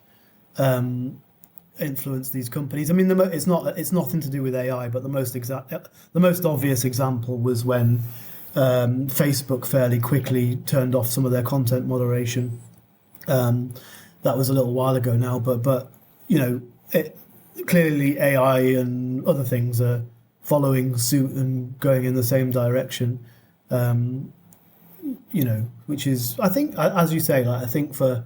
these companies. I mean, it's nothing to do with AI, but the most obvious example was when Facebook fairly quickly turned off some of their content moderation. That was a little while ago now, but clearly AI and other things are following suit and going in the same direction. Which is, I think, as you say, like I think for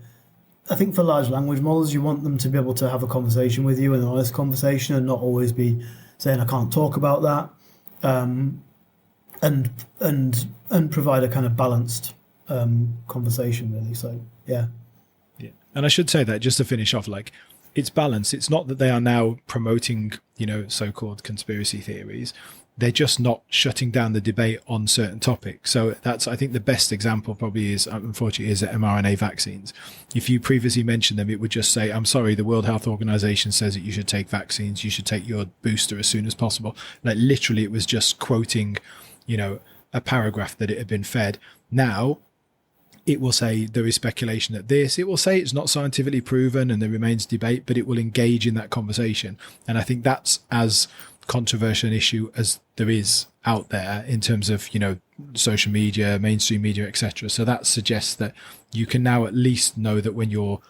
large language models, you want them to be able to have a conversation with you, an honest conversation, and not always be saying I can't talk about that, and provide a kind of balanced conversation, really. So yeah. And I should say that just to finish off, like, it's balanced. It's not that they are now promoting, so-called conspiracy theories. They're just not shutting down the debate on certain topics. So that's, I think the best example probably is, unfortunately, is mRNA vaccines. If you previously mentioned them, it would just say, I'm sorry, the World Health Organization says that you should take vaccines. You should take your booster as soon as possible. Like literally, it was just quoting, a paragraph that it had been fed. Now, it will say there is speculation that this, it will say it's not scientifically proven and there remains debate, but it will engage in that conversation. And I think that's as controversial an issue as there is out there in terms of, social media, mainstream media, etc. So that suggests that you can now at least know that when you're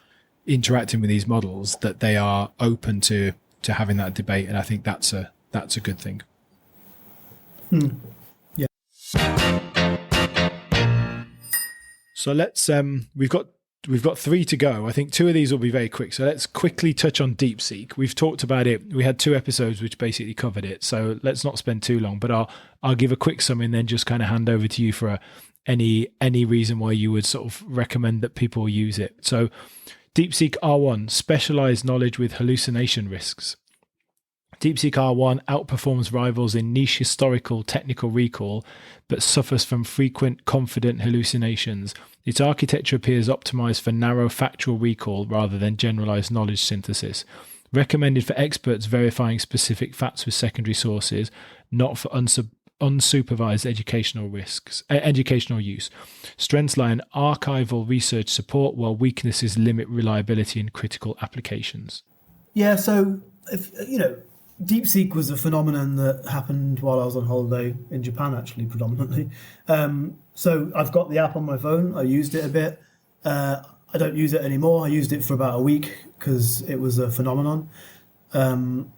interacting with these models, that they are open to having that debate. And I think that's a good thing. Yeah. So let's we've got 3 to go. I think 2 of these will be very quick. So let's quickly touch on DeepSeek. We've talked about it. We had 2 episodes which basically covered it. So let's not spend too long, but I'll give a quick summary and then just kind of hand over to you for any reason why you would sort of recommend that people use it. So DeepSeek R1, specialized knowledge with hallucination risks. DeepSeek R1 outperforms rivals in niche historical technical recall, but suffers from frequent confident hallucinations. Its architecture appears optimized for narrow factual recall rather than generalized knowledge synthesis. Recommended for experts verifying specific facts with secondary sources, not for unsupervised educational use. Strengths lie in archival research support, while weaknesses limit reliability in critical applications. Yeah, so DeepSeek was a phenomenon that happened while I was on holiday in Japan, actually, predominantly. So I've got the app on my phone. I used it a bit. I don't use it anymore. I used it for about a week because it was a phenomenon. And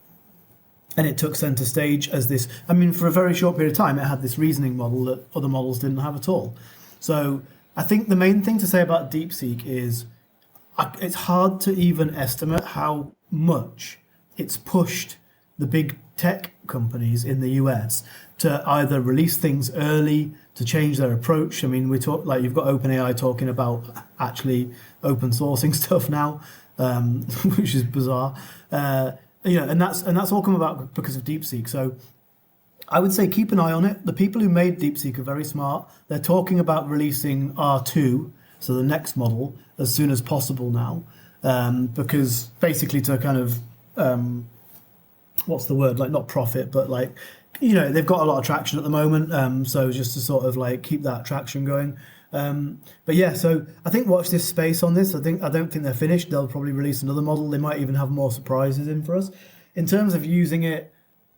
it took center stage as this. I mean, for a very short period of time, it had this reasoning model that other models didn't have at all. So I think the main thing to say about DeepSeek is it's hard to even estimate how much it's pushed the big tech companies in the US to either release things early to change their approach. I mean, we talk like you've got OpenAI talking about actually open sourcing stuff now, which is bizarre. And that's all come about because of DeepSeek. So I would say keep an eye on it. The people who made DeepSeek are very smart. They're talking about releasing R2, so the next model, as soon as possible now, because basically to kind of what's the word? Like not profit, but like, they've got a lot of traction at the moment. So just to sort of like keep that traction going. But yeah, so I think watch this space on this. I don't think they're finished. They'll probably release another model. They might even have more surprises in for us. In terms of using it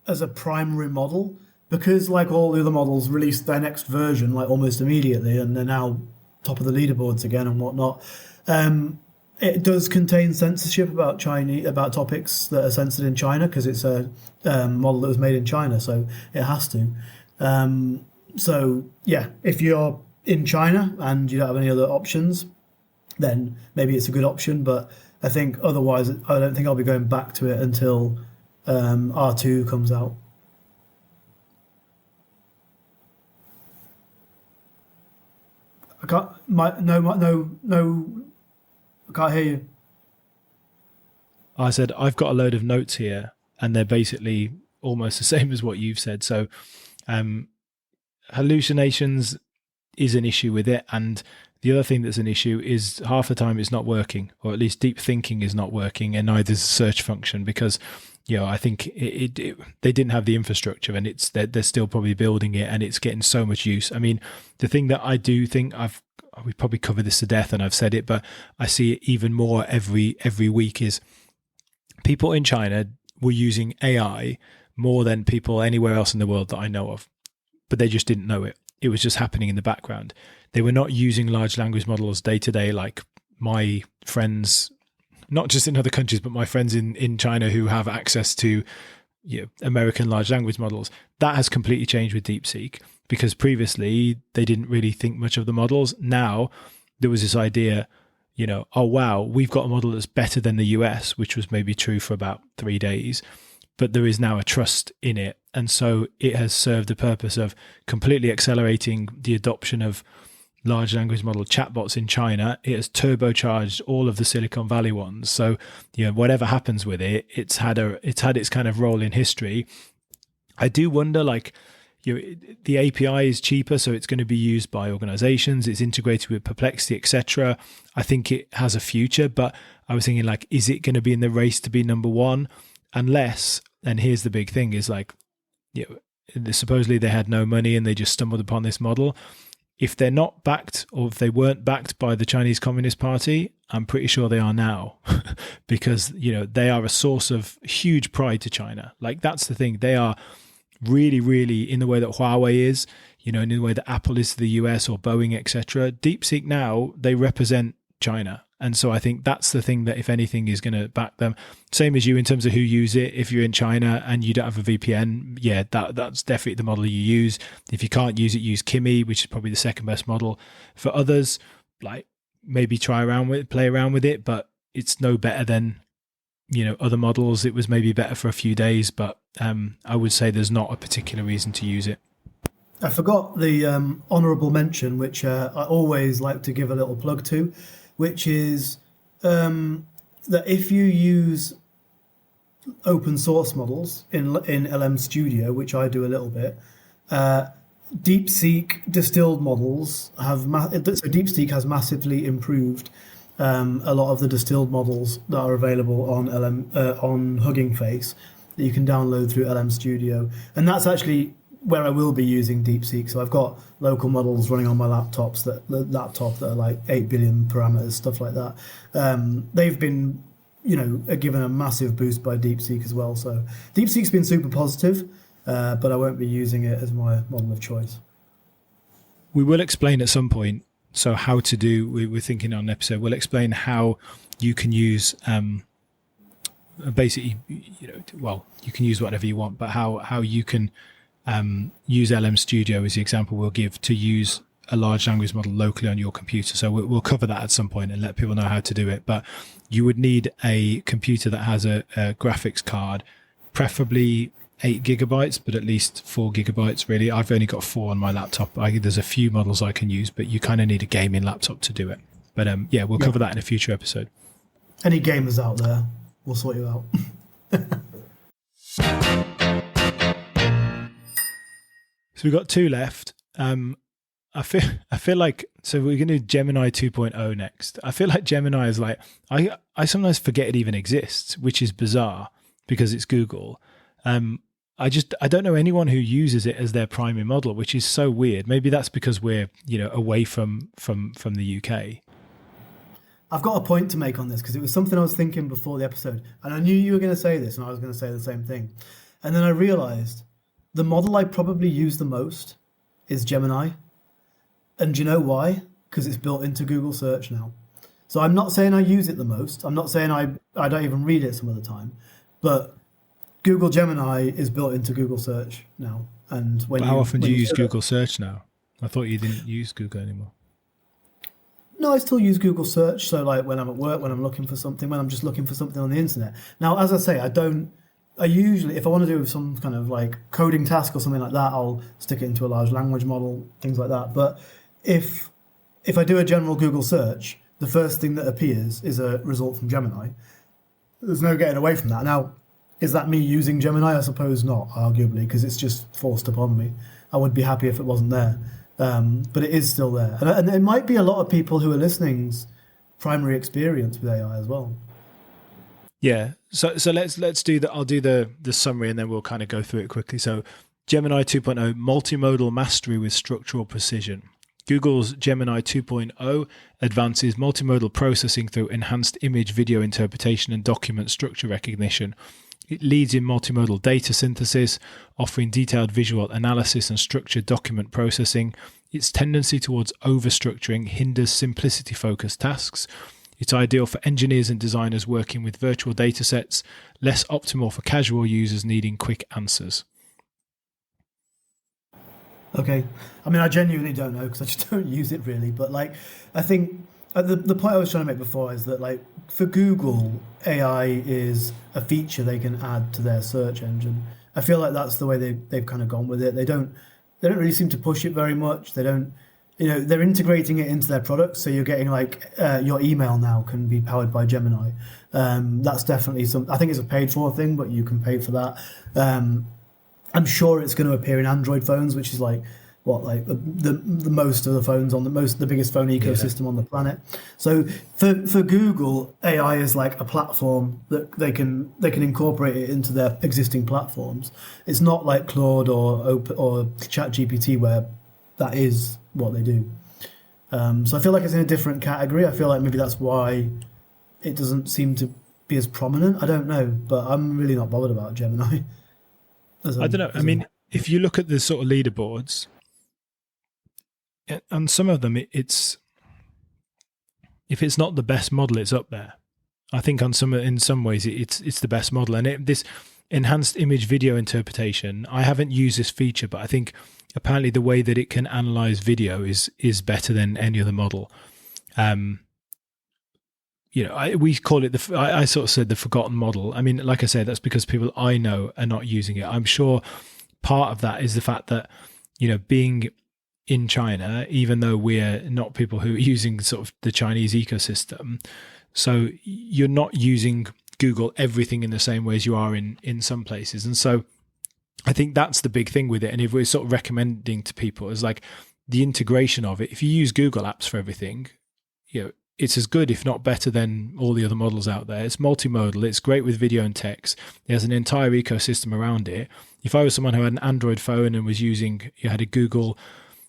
as a primary model, because like all the other models released their next version like almost immediately, and they're now top of the leaderboards again and whatnot. It does contain censorship about topics that are censored in China because it's a model that was made in China, so it has to. So yeah, if you're in China and you don't have any other options, then maybe it's a good option. But I think otherwise, I don't think I'll be going back to it until R2 comes out. I can't. No. I can't hear you. I said, I've got a load of notes here, and they're basically almost the same as what you've said. So hallucinations is an issue with it. And the other thing that's an issue is half the time it's not working, or at least deep thinking is not working, and neither is the search function because, I think they didn't have the infrastructure, and they're still probably building it, and it's getting so much use. I mean, the thing that I do think we probably covered this to death and I've said it, but I see it even more every week is people in China were using AI more than people anywhere else in the world that I know of, but they just didn't know it. It was just happening in the background. They were not using large language models day to day like my friends, not just in other countries, but my friends in China who have access to American large language models. That has completely changed with DeepSeek, because previously they didn't really think much of the models. Now there was this idea, oh wow, we've got a model that's better than the US, which was maybe true for about 3 days, but there is now a trust in it. And so it has served the purpose of completely accelerating the adoption of large language model chatbots in China. It has turbocharged all of the Silicon Valley ones. So, whatever happens with it, it's had its kind of role in history. I do wonder, the API is cheaper, so it's going to be used by organizations. It's integrated with Perplexity, etc. I think it has a future, but I was thinking, is it going to be in the race to be number one? Unless, and here's the big thing, is supposedly they had no money and they just stumbled upon this model. If they're not backed, or if they weren't backed by the Chinese Communist Party, I'm pretty sure they are now, because, they are a source of huge pride to China. That's the thing. They are really, really, in the way that Huawei is, in the way that Apple is to the US or Boeing, etc. DeepSeek now, they represent China. And so I think that's the thing that, if anything, is going to back them. Same as you in terms of who use it. If you're in China and you don't have a VPN, that's definitely the model you use. If you can't use it, use Kimi, which is probably the second best model. For others, maybe play around with it, but it's no better than other models. It was maybe better for a few days, but I would say there's not a particular reason to use it. I forgot the honourable mention, which I always like to give a little plug to, which is that if you use open source models in LM Studio, which I do a little bit, DeepSeek distilled models so DeepSeek has massively improved a lot of the distilled models that are available on Hugging Face that you can download through LM Studio, and that's actually where I will be using DeepSeek. So I've got local models running on my laptop that are 8 billion parameters, stuff like that. They've been, given a massive boost by DeepSeek as well. So DeepSeek's been super positive, but I won't be using it as my model of choice. We will explain at some point. So how to do, we're thinking on an episode, we'll explain how you can use, basically, you can use whatever you want, but how you can use LM Studio as the example we'll give to use a large language model locally on your computer. So we'll cover that at some point and let people know how to do it. But you would need a computer that has a graphics card, preferably 8 gigabytes, but at least 4 gigabytes really. I've only got 4 on my laptop. There's a few models I can use, but you kind of need a gaming laptop to do it. But we'll cover that in a future episode. Any gamers out there, we'll sort you out. So we've got 2 left. I feel like, so we're going to do Gemini 2.0 next. I feel like Gemini is like, I sometimes forget it even exists, which is bizarre because it's Google. I don't know anyone who uses it as their primary model, which is so weird. Maybe that's because we're, away from the UK. I've got a point to make on this because it was something I was thinking before the episode, and I knew you were going to say this and I was going to say the same thing. And then I realized the model I probably use the most is Gemini. And do you know why? Because it's built into Google search now. So I'm not saying I use it the most. I'm not saying I don't even read it some of the time, but Google Gemini is built into Google search now. And how often do you use Google search now? I thought you didn't use Google anymore. No, I still use Google search. So like when I'm at work, when I'm looking for something, when I'm just looking for something on the internet. Now, as I say, I usually, if I want to do some kind of like coding task or something like that, I'll stick it into a large language model, things like that. But if I do a general Google search, the first thing that appears is a result from Gemini. There's no getting away from that. Now, is that me using Gemini? I suppose not, arguably, because it's just forced upon me. I would be happy if it wasn't there. But it is still there. And it might be a lot of people who are listening's primary experience with AI as well. Yeah. So let's do that. I'll do the summary and then we'll kind of go through it quickly. So Gemini 2.0, multimodal mastery with structural precision. Google's Gemini 2.0 advances multimodal processing through enhanced image video interpretation and document structure recognition. It leads in multimodal data synthesis, offering detailed visual analysis and structured document processing. Its tendency towards overstructuring hinders simplicity-focused tasks. It's ideal for engineers and designers working with virtual datasets, less optimal for casual users needing quick answers. Okay. I mean, I genuinely don't know because I just don't use it really. But like, I think the point I was trying to make before is that like for Google, AI is a feature they can add to their search engine. I feel like that's the way they've kind of gone with it. They don't really seem to push it very much. They don't, they're integrating it into their products. So you're getting like your email now can be powered by Gemini. That's definitely I think it's a paid for thing, but you can pay for that. I'm sure it's going to appear in Android phones, which is like the most of the phones on the biggest phone ecosystem on the planet. So for Google, AI is like a platform that they can incorporate it into their existing platforms. It's not like Claude or ChatGPT where that is what they do. So I feel like it's in a different category. I feel like maybe that's why it doesn't seem to be as prominent. I don't know, but I'm really not bothered about Gemini. I don't know. I mean, if you look at the sort of leaderboards, on some of them, if it's not the best model, it's up there. I think in some ways, it's the best model. And this enhanced image video interpretation, I haven't used this feature, but I think apparently the way that it can analyze video is better than any other model. We call it I sort of said the forgotten model. I mean, like I said, that's because people I know are not using it. I'm sure part of that is the fact that, being in China, even though we're not people who are using sort of the Chinese ecosystem, so you're not using Google everything in the same way as you are in some places. And so I think that's the big thing with it. And if we're sort of recommending to people is like the integration of it. If you use Google Apps for everything, it's as good, if not better, than all the other models out there. It's multimodal. It's great with video and text. There's an entire ecosystem around it. If I was someone who had an Android phone and was had a Google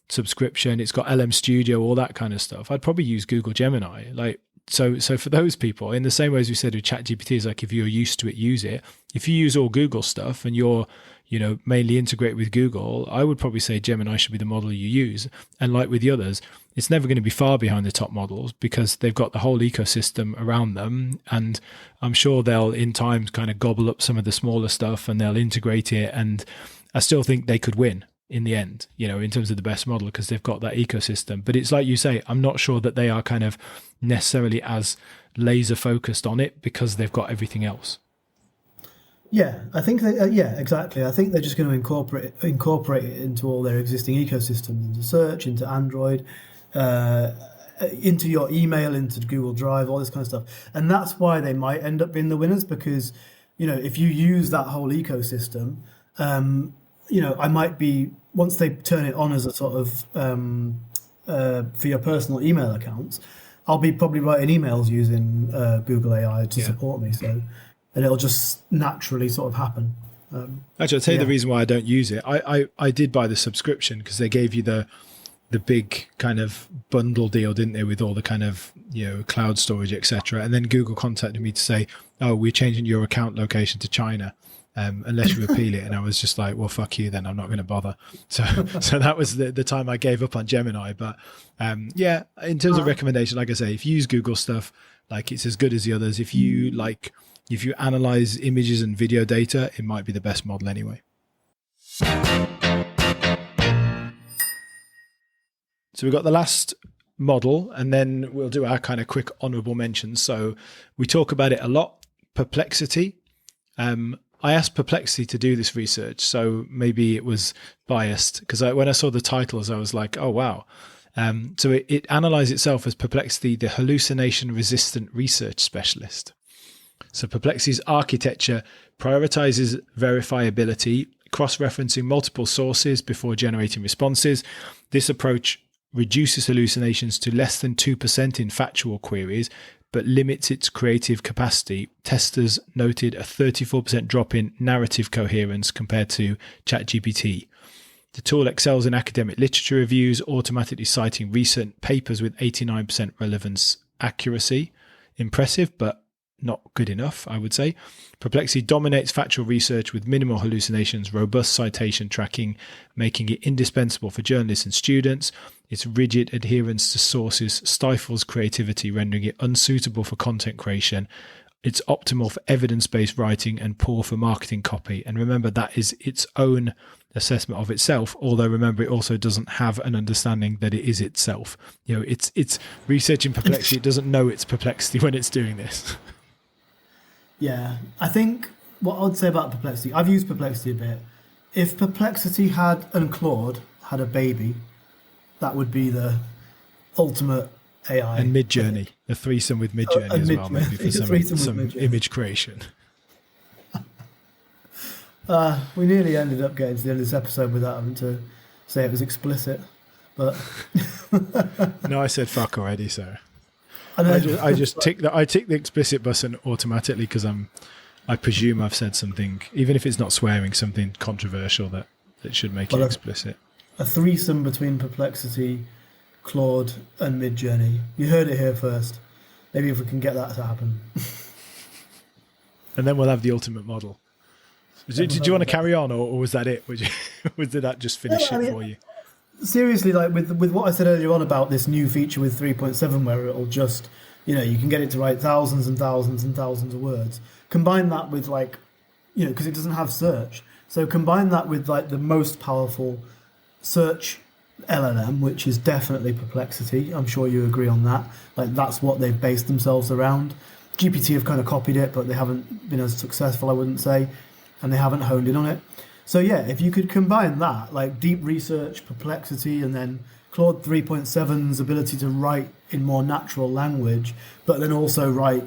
subscription, it's got LM Studio, all that kind of stuff, I'd probably use Google Gemini. So for those people, in the same way as we said with ChatGPT, is like if you're used to it, use it. If you use all Google stuff and you're mainly integrate with Google, I would probably say Gemini should be the model you use. And like with the others, it's never going to be far behind the top models because they've got the whole ecosystem around them. And I'm sure they'll in time kind of gobble up some of the smaller stuff and they'll integrate it. And I still think they could win. in the end, in terms of the best model, because they've got that ecosystem. But it's like you say, I'm not sure that they are kind of necessarily as laser focused on it because they've got everything else. Yeah, I think exactly. I think they're just going to incorporate it into all their existing ecosystems, into search, into Android, into your email, into Google Drive, all this kind of stuff. And that's why they might end up being the winners, because, if you use that whole ecosystem, I might be, once they turn it on as a sort of, for your personal email accounts, I'll be probably writing emails using Google AI to support me. So, and it'll just naturally sort of happen. Actually, I'll tell you the reason why I don't use it. I did buy the subscription because they gave you the big kind of bundle deal, didn't they, with all the kind of cloud storage, etc. And then Google contacted me to say, "Oh, we're changing your account location to China, unless you appeal it." And I was just like, "Well, fuck you, then I'm not going to bother." So that was the time I gave up on Gemini. But in terms of recommendation, like I say, if you use Google stuff, like it's as good as the others. If you analyze images and video data, it might be the best model anyway. So we've got the last model, and then we'll do our kind of quick honorable mentions. So we talk about it a lot. Perplexity. I asked Perplexity to do this research, so maybe it was biased, because when I saw the titles, I was like, oh, wow. So it analyzed itself as Perplexity, the hallucination-resistant research specialist. So Perplexity's architecture prioritizes verifiability, cross-referencing multiple sources before generating responses. This approach reduces hallucinations to less than 2% in factual queries, but limits its creative capacity. Testers noted a 34% drop in narrative coherence compared to ChatGPT. The tool excels in academic literature reviews, automatically citing recent papers with 89% relevance accuracy. Impressive, but not good enough, I would say. Perplexity dominates factual research with minimal hallucinations, robust citation tracking, making it indispensable for journalists and students. Its rigid adherence to sources stifles creativity, rendering it unsuitable for content creation. It's optimal for evidence-based writing and poor for marketing copy. And remember, that is its own assessment of itself, although remember, it also doesn't have an understanding that it is itself. It's researching Perplexity. It doesn't know it's Perplexity when it's doing this. Yeah, I think what I would say about Perplexity, I've used Perplexity a bit. If Perplexity and Claude had a baby, that would be the ultimate AI. And Midjourney, a threesome with Midjourney as well, maybe for some image creation. We nearly ended up getting to the end of this episode without having to say it was explicit, but no, I said fuck already, so I just tick the explicit button automatically because I presume I've said something, even if it's not swearing, something controversial that should make it explicit. A threesome between Perplexity, Claude, and Midjourney. You heard it here first. Maybe if we can get that to happen. And then we'll have the ultimate model. Did you want to carry on, or was that it? Did that just finish it for you? Seriously, like with what I said earlier on about this new feature with 3.7, where it'll just, you can get it to write thousands and thousands and thousands of words. Combine that with because it doesn't have search. So combine that with the most powerful search LLM, which is definitely Perplexity. I'm sure you agree on that. That's what they've based themselves around. GPT have kind of copied it, but they haven't been as successful, I wouldn't say, and they haven't honed in on it. So yeah, if you could combine that, deep research, Perplexity, and then Claude 3.7's ability to write in more natural language, but then also write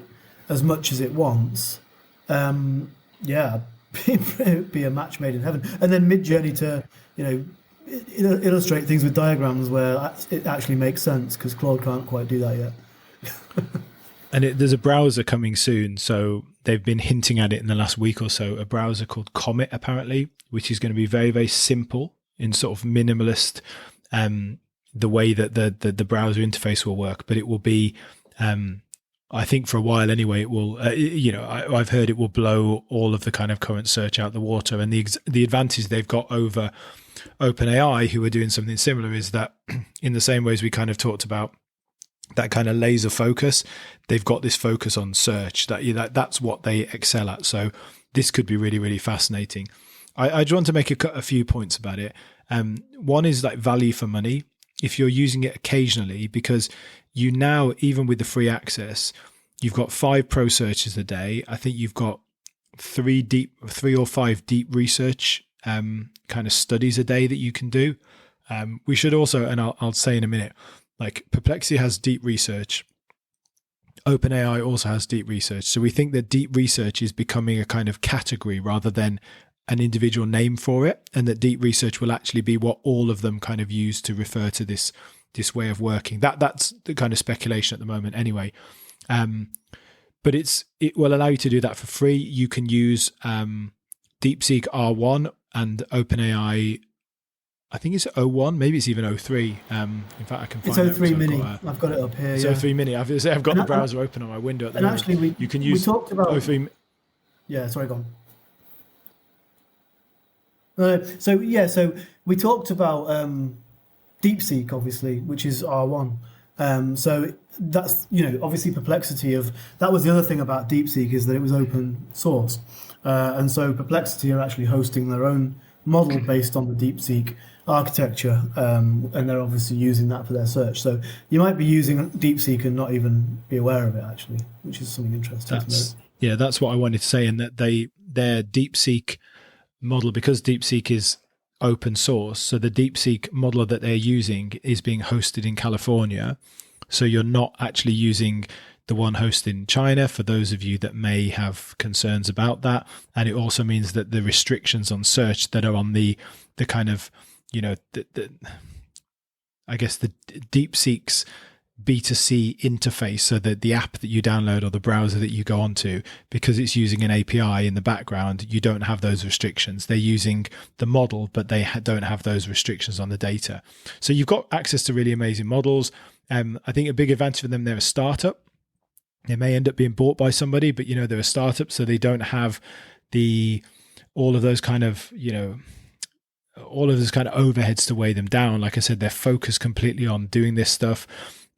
as much as it wants, it'd be a match made in heaven. And then Midjourney to, illustrate things with diagrams where it actually makes sense, because Claude can't quite do that yet. And there's a browser coming soon, so they've been hinting at it in the last week or so, a browser called Comet, apparently, which is going to be very, very simple in sort of minimalist, the way that the browser interface will work. But it will be, I think for a while anyway, it will, I've heard it will blow all of the kind of current search out the water. And the advantage they've got over OpenAI, who are doing something similar, is that in the same ways we kind of talked about that kind of laser focus, they've got this focus on search, that's what they excel at. So this could be really, really fascinating. I just want to make a few points about it. One is like value for money. If you're using it occasionally, because you now, even with the free access, you've got 5 pro searches a day. I think you've got 3 or 5 deep research kind of studies a day that you can do. We should also, and I'll say in a minute, like Perplexity has deep research. OpenAI also has deep research. So we think that deep research is becoming a kind of category rather than an individual name for it, and that deep research will actually be what all of them kind of use to refer to this way of working. That's the kind of speculation at the moment anyway. But it will allow you to do that for free. You can use DeepSeek R1 and OpenAI, I think it's 01, maybe it's even 03. In fact, I can find it's 03 Mini. I've got it up here. It's 03 Mini. I've got the browser open on my window at the moment. Actually, you can use we talked about 03. Yeah, sorry, go on. So we talked about DeepSeek, obviously, which is R1. So that's, obviously Perplexity that was the other thing about DeepSeek, is that it was open source. And so Perplexity are actually hosting their own model based on the DeepSeek architecture, and they're obviously using that for their search. So you might be using DeepSeek and not even be aware of it, actually, which is something interesting to note. Yeah, that's what I wanted to say, and that their DeepSeek model, because DeepSeek is open source, so the DeepSeek model that they're using is being hosted in California. So you're not actually using the one hosted in China, for those of you that may have concerns about that. And it also means that the restrictions on search that are on the kind of, I guess the DeepSeek's B2C interface, so that the app that you download or the browser that you go onto, because it's using an API in the background, you don't have those restrictions. They're using the model, but they don't have those restrictions on the data. So you've got access to really amazing models. I think a big advantage for them, they're a startup. They may end up being bought by somebody, but they're a startup, so they don't have all of those kind of overheads to weigh them down. Like I said, they're focused completely on doing this stuff.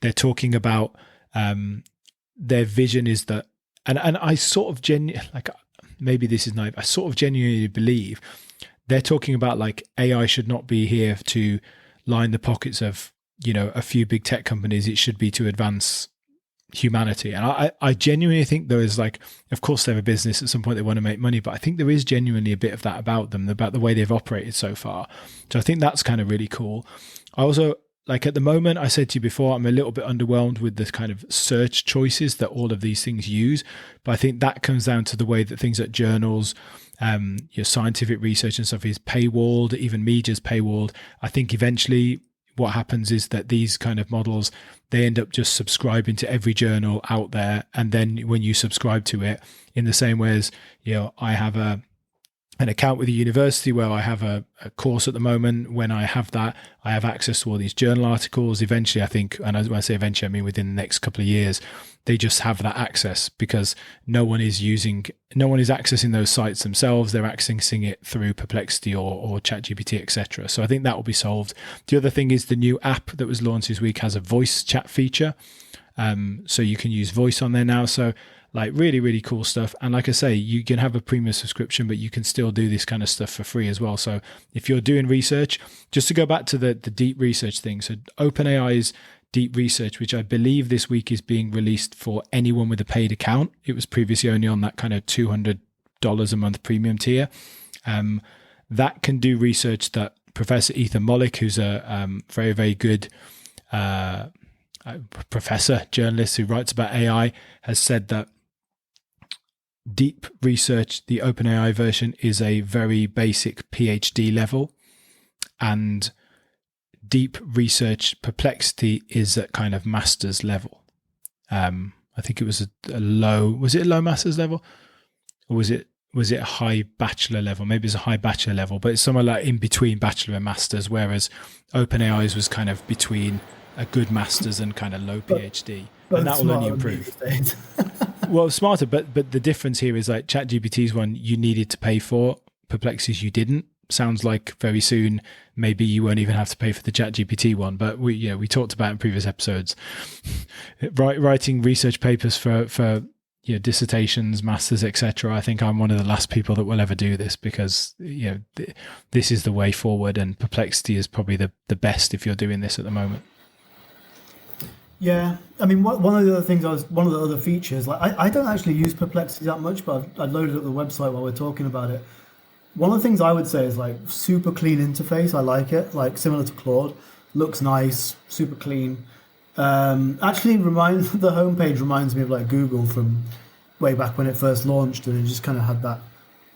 They're talking about their vision is that, and I sort of maybe this is naive, I sort of genuinely believe they're talking about like AI should not be here to line the pockets of a few big tech companies. It should be to advance humanity. And I genuinely think there is, like, of course they're a business, at some point they want to make money, but I think there is genuinely a bit of that about them, about the way they've operated so far. So I think that's kind of really cool. I also, like, at the moment, I said to you before, I'm a little bit underwhelmed with the kind of search choices that all of these things use. But I think that comes down to the way that things like journals, your scientific research and stuff is paywalled, even media's paywalled. I think eventually what happens is that these kind of models, they end up just subscribing to every journal out there. And then when you subscribe to it, in the same way as, I have an account with a university where I have a course at the moment. When I have that, I have access to all these journal articles. Eventually, I think, and when I say eventually, I mean within the next couple of years, they just have that access, because no one is accessing those sites themselves. They're accessing it through Perplexity or ChatGPT, etc. So I think that will be solved. The other thing is the new app that was launched this week has a voice chat feature. So you can use voice on there now. So, like, really, really cool stuff. And like I say, you can have a premium subscription, but you can still do this kind of stuff for free as well. So if you're doing research, just to go back to the deep research thing. So OpenAI's deep research, which I believe this week is being released for anyone with a paid account. It was previously only on that kind of $200 a month premium tier. That can do research that Professor Ethan Mollick, who's a very, very good professor, journalist who writes about AI, has said that deep research, the OpenAI version, is a very basic PhD level, and deep research Perplexity is at kind of master's level. I think it was a low master's level, or was it a high bachelor level? Maybe it's a high bachelor level, but it's somewhere like in between bachelor and master's, whereas OpenAI's was kind of between a good master's and kind of low PhD. And that will only improve. Well, smarter, but the difference here is, like, ChatGPT's one you needed to pay for, Perplexity's you didn't. Sounds like very soon maybe you won't even have to pay for the ChatGPT one, but we talked about in previous episodes. Writing research papers for dissertations, masters, etc. I think I'm one of the last people that will ever do this, because this is the way forward, and Perplexity is probably the best if you're doing this at the moment. Yeah, I mean, one of the other things one of the other features, like I don't actually use Perplexity that much, but I loaded up the website while we're talking about it. One of the things I would say is like super clean interface. I like it, like similar to Claude, looks nice, super clean. Actually, the homepage reminds me of like Google from way back when it first launched, and it just kind of had that.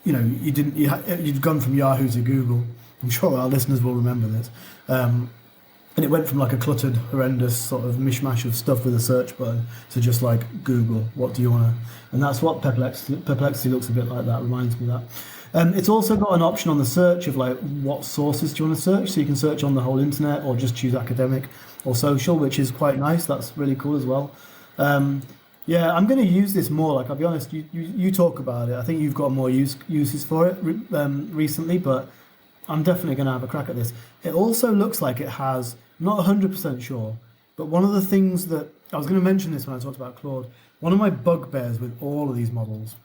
You'd gone from Yahoo to Google. I'm sure our listeners will remember this. And it went from like a cluttered, horrendous sort of mishmash of stuff with a search button to just like Google, what do you want to... And that's what Perplexity looks a bit like that, reminds me of that. It's also got an option on the search of like what sources do you want to search, so you can search on the whole internet or just choose academic or social, which is quite nice. That's really cool as well. Yeah, I'm going to use this more. Like, I'll be honest, you talk about it. I think you've got more uses for it recently, but I'm definitely going to have a crack at this. It also looks like it has... Not 100% sure, but one of the things that I was going to mention this when I talked about Claude. One of my bugbears with all of these models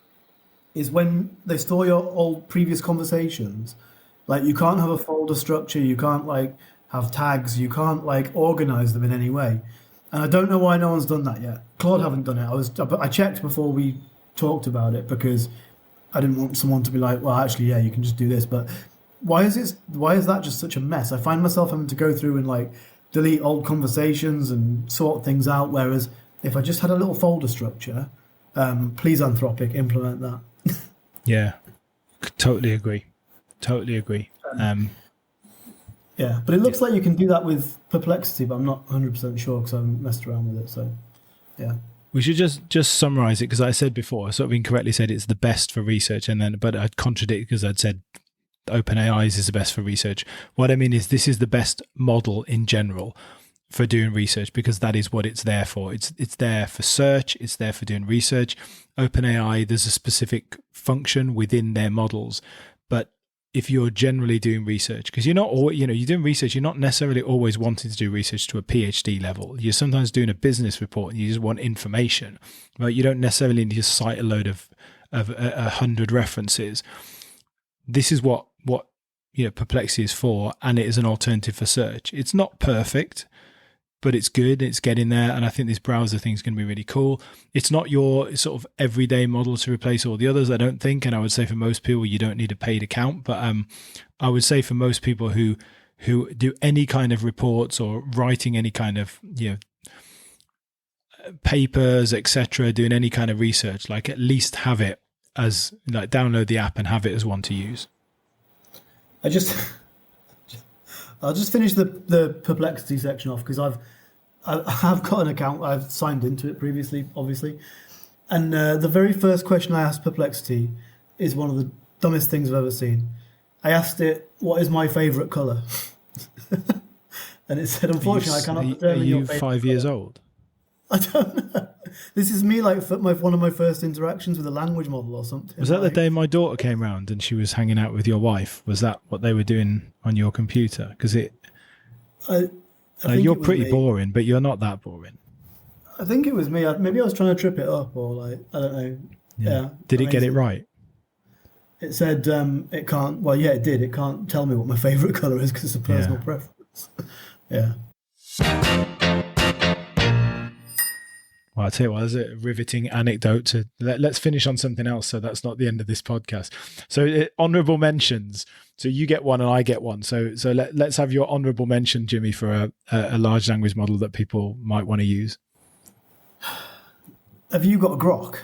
is when they store your old previous conversations. Like, you can't have a folder structure, you can't like have tags, you can't like organize them in any way. And I don't know why no one's done that yet. Claude haven't done it. I checked before we talked about it because I didn't want someone to be like, well, actually, yeah, you can just do this, but. Why is that just such a mess? I find myself having to go through and like delete old conversations and sort things out. Whereas if I just had a little folder structure, please Anthropic, implement that. Yeah, totally agree. Yeah, but it looks like you can do that with Perplexity, but I'm not 100% sure because I haven't messed around with it. So, yeah. We should just summarize it, because I said before, I sort of incorrectly said it's the best for research, but I'd contradict because I'd said OpenAI's is the best for research. What I mean is this is the best model in general for doing research, because that is what it's there for. It's there for search. It's there for doing research. OpenAI, there's a specific function within their models. But if you're generally doing research, because you're not always, you're doing research, you're not necessarily always wanting to do research to a PhD level. You're sometimes doing a business report and you just want information, right? You don't necessarily need to cite a load of 100 references. This is what Perplexity is for, and it is an alternative for search. It's not perfect, but it's good. It's getting there, and I think this browser thing is going to be really cool. It's not your sort of everyday model to replace all the others, I don't think, and I would say for most people you don't need a paid account, but I would say for most people who do any kind of reports or writing any kind of papers, etc., doing any kind of research, like at least have it as like download the app and have it as one to use. I'll just finish the Perplexity section off because I've got an account. I've signed into it previously, obviously, and the very first question I asked Perplexity is one of the dumbest things I've ever seen. I asked it, "What is my favorite color?" And it said, "Unfortunately, I cannot determine your favorite color." 5 years old? I don't know. This is me, like one of my first interactions with a language model or something. Was that the day my daughter came round and she was hanging out with your wife? Was that what they were doing on your computer? Because you're pretty boring, but you're not that boring. I think it was me. Maybe I was trying to trip it up, or like I don't know. Yeah. Did it get it right? It said it can't. Well, yeah, it did. It can't tell me what my favorite color is because it's a personal preference. Yeah. Well, I'll tell you what, there's a riveting anecdote. Let's finish on something else, so that's not the end of this podcast. So honourable mentions. So you get one and I get one. So let's have your honourable mention, Jimmy, for a large language model that people might want to use. Have you got Grok?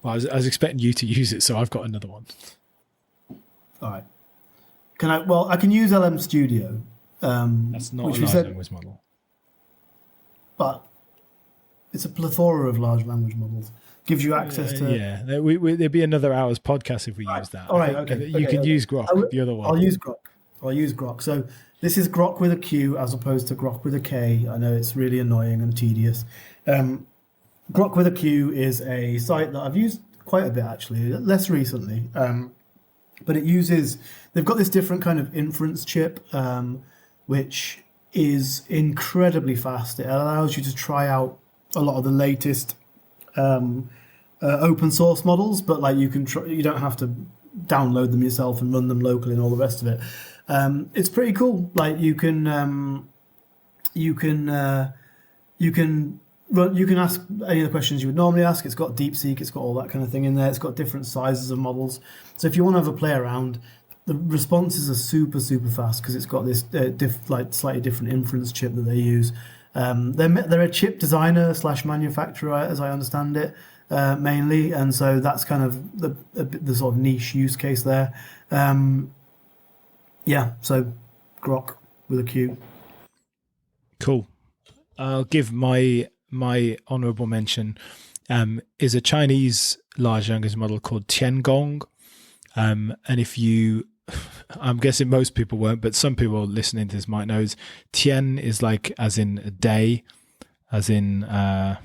Well, I was expecting you to use it, so I've got another one. All right. I can use LM Studio. That's not a large language model. But it's a plethora of large language models. Gives you access to... Yeah, there'd be another hour's podcast if we use that. All right, okay. You can use Grok, the other one. I'll use Grok. So this is Grok with a Q as opposed to Grok with a K. I know it's really annoying and tedious. Grok with a Q is a site that I've used quite a bit, actually, less recently. But it uses... They've got this different kind of inference chip, which is incredibly fast. It allows you to try out a lot of the latest open source models, but like you don't have to download them yourself and run them locally and all the rest of it. It's pretty cool. Like you can ask any of the questions you would normally ask. It's got DeepSeek, it's got all that kind of thing in there. It's got different sizes of models. So if you want to have a play around, the responses are super, super fast because it's got this slightly different inference chip that they use. They're a chip designer / manufacturer, as I understand it, mainly, and so that's kind of the sort of niche use case there. So Grok with a Q. Cool. I'll give my honorable mention is a Chinese large language model called Tiangong. And if you, I'm guessing most people won't, but some people listening to this might know, Tian is like as in a day, as in, I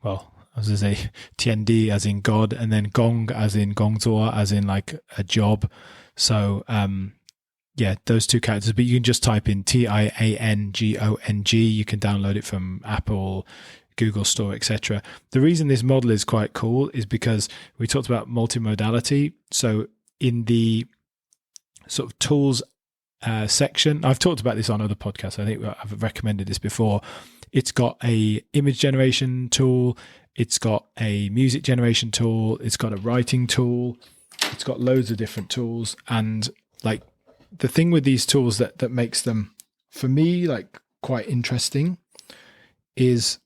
was going to say Tiandi as in God, and then Gong as in Gongzuo, as in like a job. So, those two characters, but you can just type in Tiangong. You can download it from Apple, Google Store, etc. The reason this model is quite cool is because we talked about multimodality. So in the sort of tools section, I've talked about this on other podcasts. I think I've recommended this before. It's got a image generation tool. It's got a music generation tool. It's got a writing tool. It's got loads of different tools. And like the thing with these tools that makes them, for me, like quite interesting is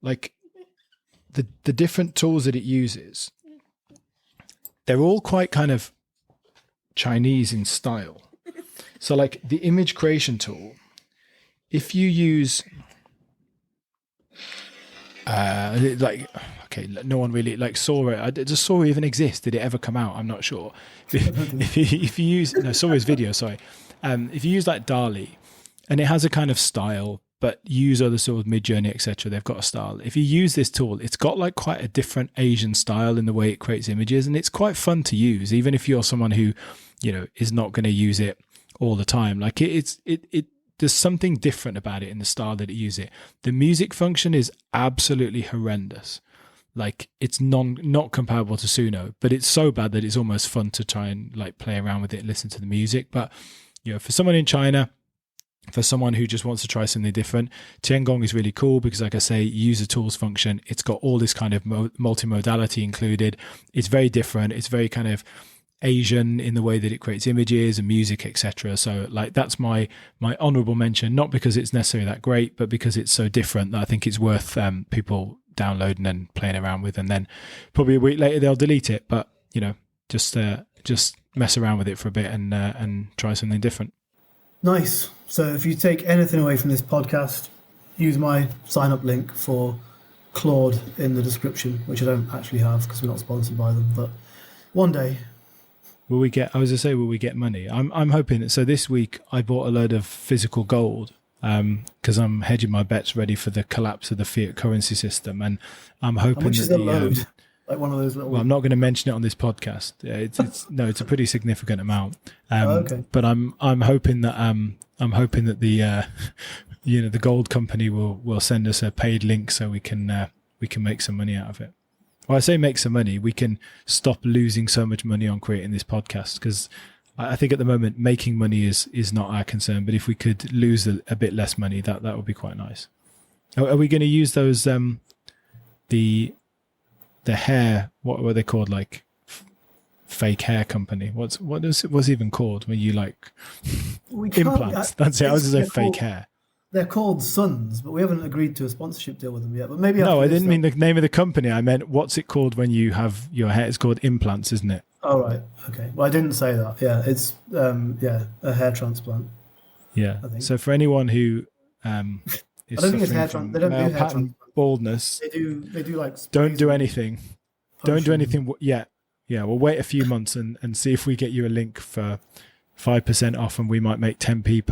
like the different tools that it uses. They're all quite kind of Chinese in style. So like the image creation tool, if you use no one really like saw it. Does Saw even exist? Did it ever come out? I'm not sure. If you use Saw is video, sorry. If you use like DALL-E, and it has a kind of style, but use other sort of Midjourney, etc., they've got a style. If you use this tool, it's got like quite a different Asian style in the way it creates images, and it's quite fun to use, even if you're someone who, is not going to use it all the time. Like it there's something different about it in the style that it uses it. The music function is absolutely horrendous. Like it's not comparable to Suno, but it's so bad that it's almost fun to try and like play around with it and listen to the music. But for someone in China, for someone who just wants to try something different, Tiangong is really cool because, like I say, you use the tools function. It's got all this kind of multimodality included. It's very different. It's very kind of Asian in the way that it creates images and music, etc. So like that's my honorable mention, not because it's necessarily that great, but because it's so different that I think it's worth people downloading and playing around with, and then probably a week later they'll delete it, but just mess around with it for a bit and try something different. Nice. So if you take anything away from this podcast, use my sign up link for Claude in the description, which I don't actually have because we're not sponsored by them, but one day. Will we get money? I'm hoping that. So this week I bought a load of physical gold because I'm hedging my bets ready for the collapse of the fiat currency system, and I'm hoping How much that is a load? Like one of those little. Well, I'm not going to mention it on this podcast. It's a pretty significant amount. Okay. But I'm hoping that the the gold company will send us a paid link so we can make some money out of it. Well, I say make some money. We can stop losing so much money on creating this podcast, because I think at the moment making money is not our concern. But if we could lose a bit less money, that would be quite nice. Are we going to use those the hair? What were they called? Like fake hair company? What's it even called when you like implants? That's it. I was going to say fake hair. They're called Suns, but we haven't agreed to a sponsorship deal with them yet. But maybe no, I didn't mean the name of the company. I meant what's it called when you have your hair? It's called implants, isn't it? Oh right, okay. Well, I didn't say that. Yeah, it's a hair transplant. Yeah. I think. So for anyone who is I don't think it's hair transplant. They don't do hair transplant. Baldness. They do like. Don't do anything. Don't do anything yet. Yeah, we'll wait a few months and see if we get you a link for 5% off, and we might make 10p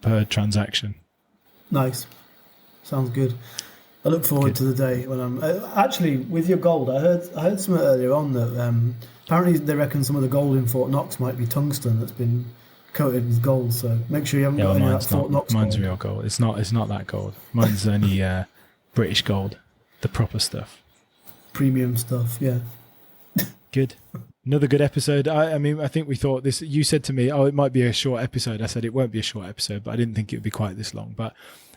per transaction. Nice. Sounds good. I look forward to the day when I'm actually with your gold. I heard something earlier on that apparently they reckon some of the gold in Fort Knox might be tungsten that's been coated with gold. So make sure you haven't got any of that Fort Knox. Mine's gold. Real gold. It's not that gold. Mine's only British gold. the proper stuff. Premium stuff, yeah. Good. Another good episode. I mean, I think we thought this, you said to me, oh, it might be a short episode. I said it won't be a short episode, but I didn't think it would be quite this long. But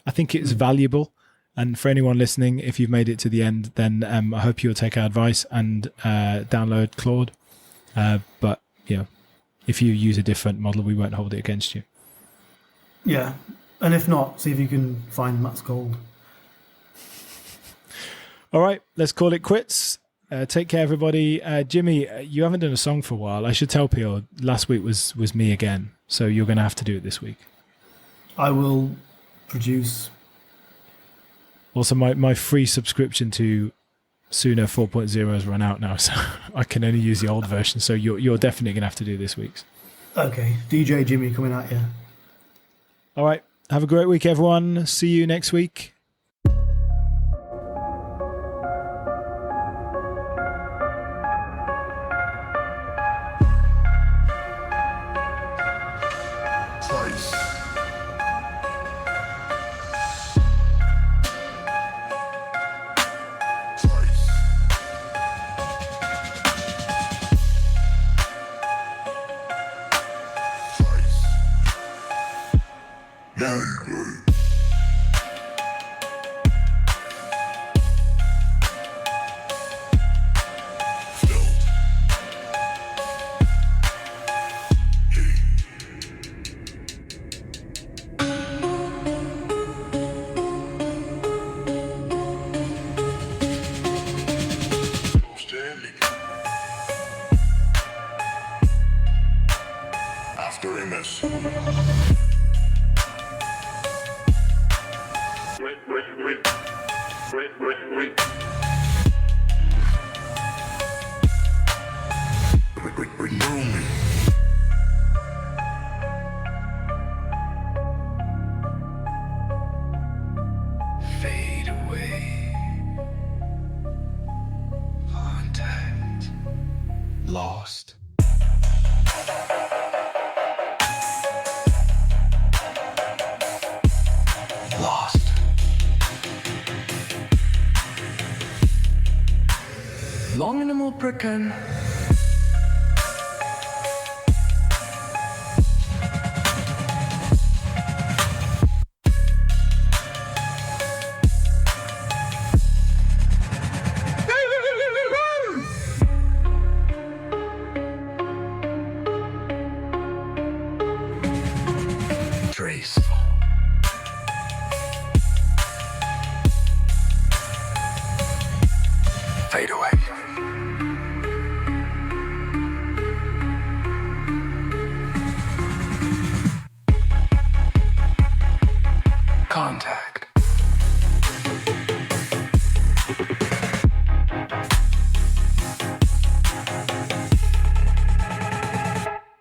I think it's valuable. And for anyone listening, if you've made it to the end, then I hope you'll take our advice and download Claude. But, you know, if you use a different model, we won't hold it against you. Yeah. And if not, see if you can find Matt's Gold. All right, let's call it quits. Take care, everybody. Jimmy, you haven't done a song for a while. I should tell people last week was me again, so you're going to have to do it this week. I will produce. Also, my free subscription to Suno 4.0 has run out now, so I can only use the old version. So you're definitely going to have to do this week's. Okay, DJ Jimmy coming at you. All right, have a great week, everyone. See you next week. Lost. Lost. Long animal pricken. Trace. Fade away. Contact.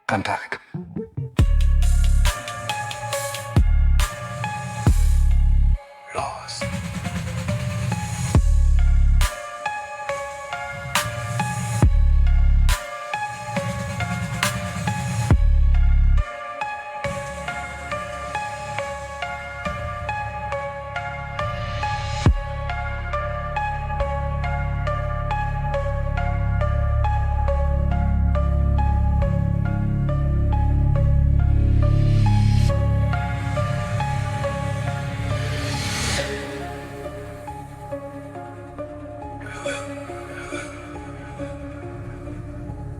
Contact. Lost.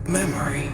Memory.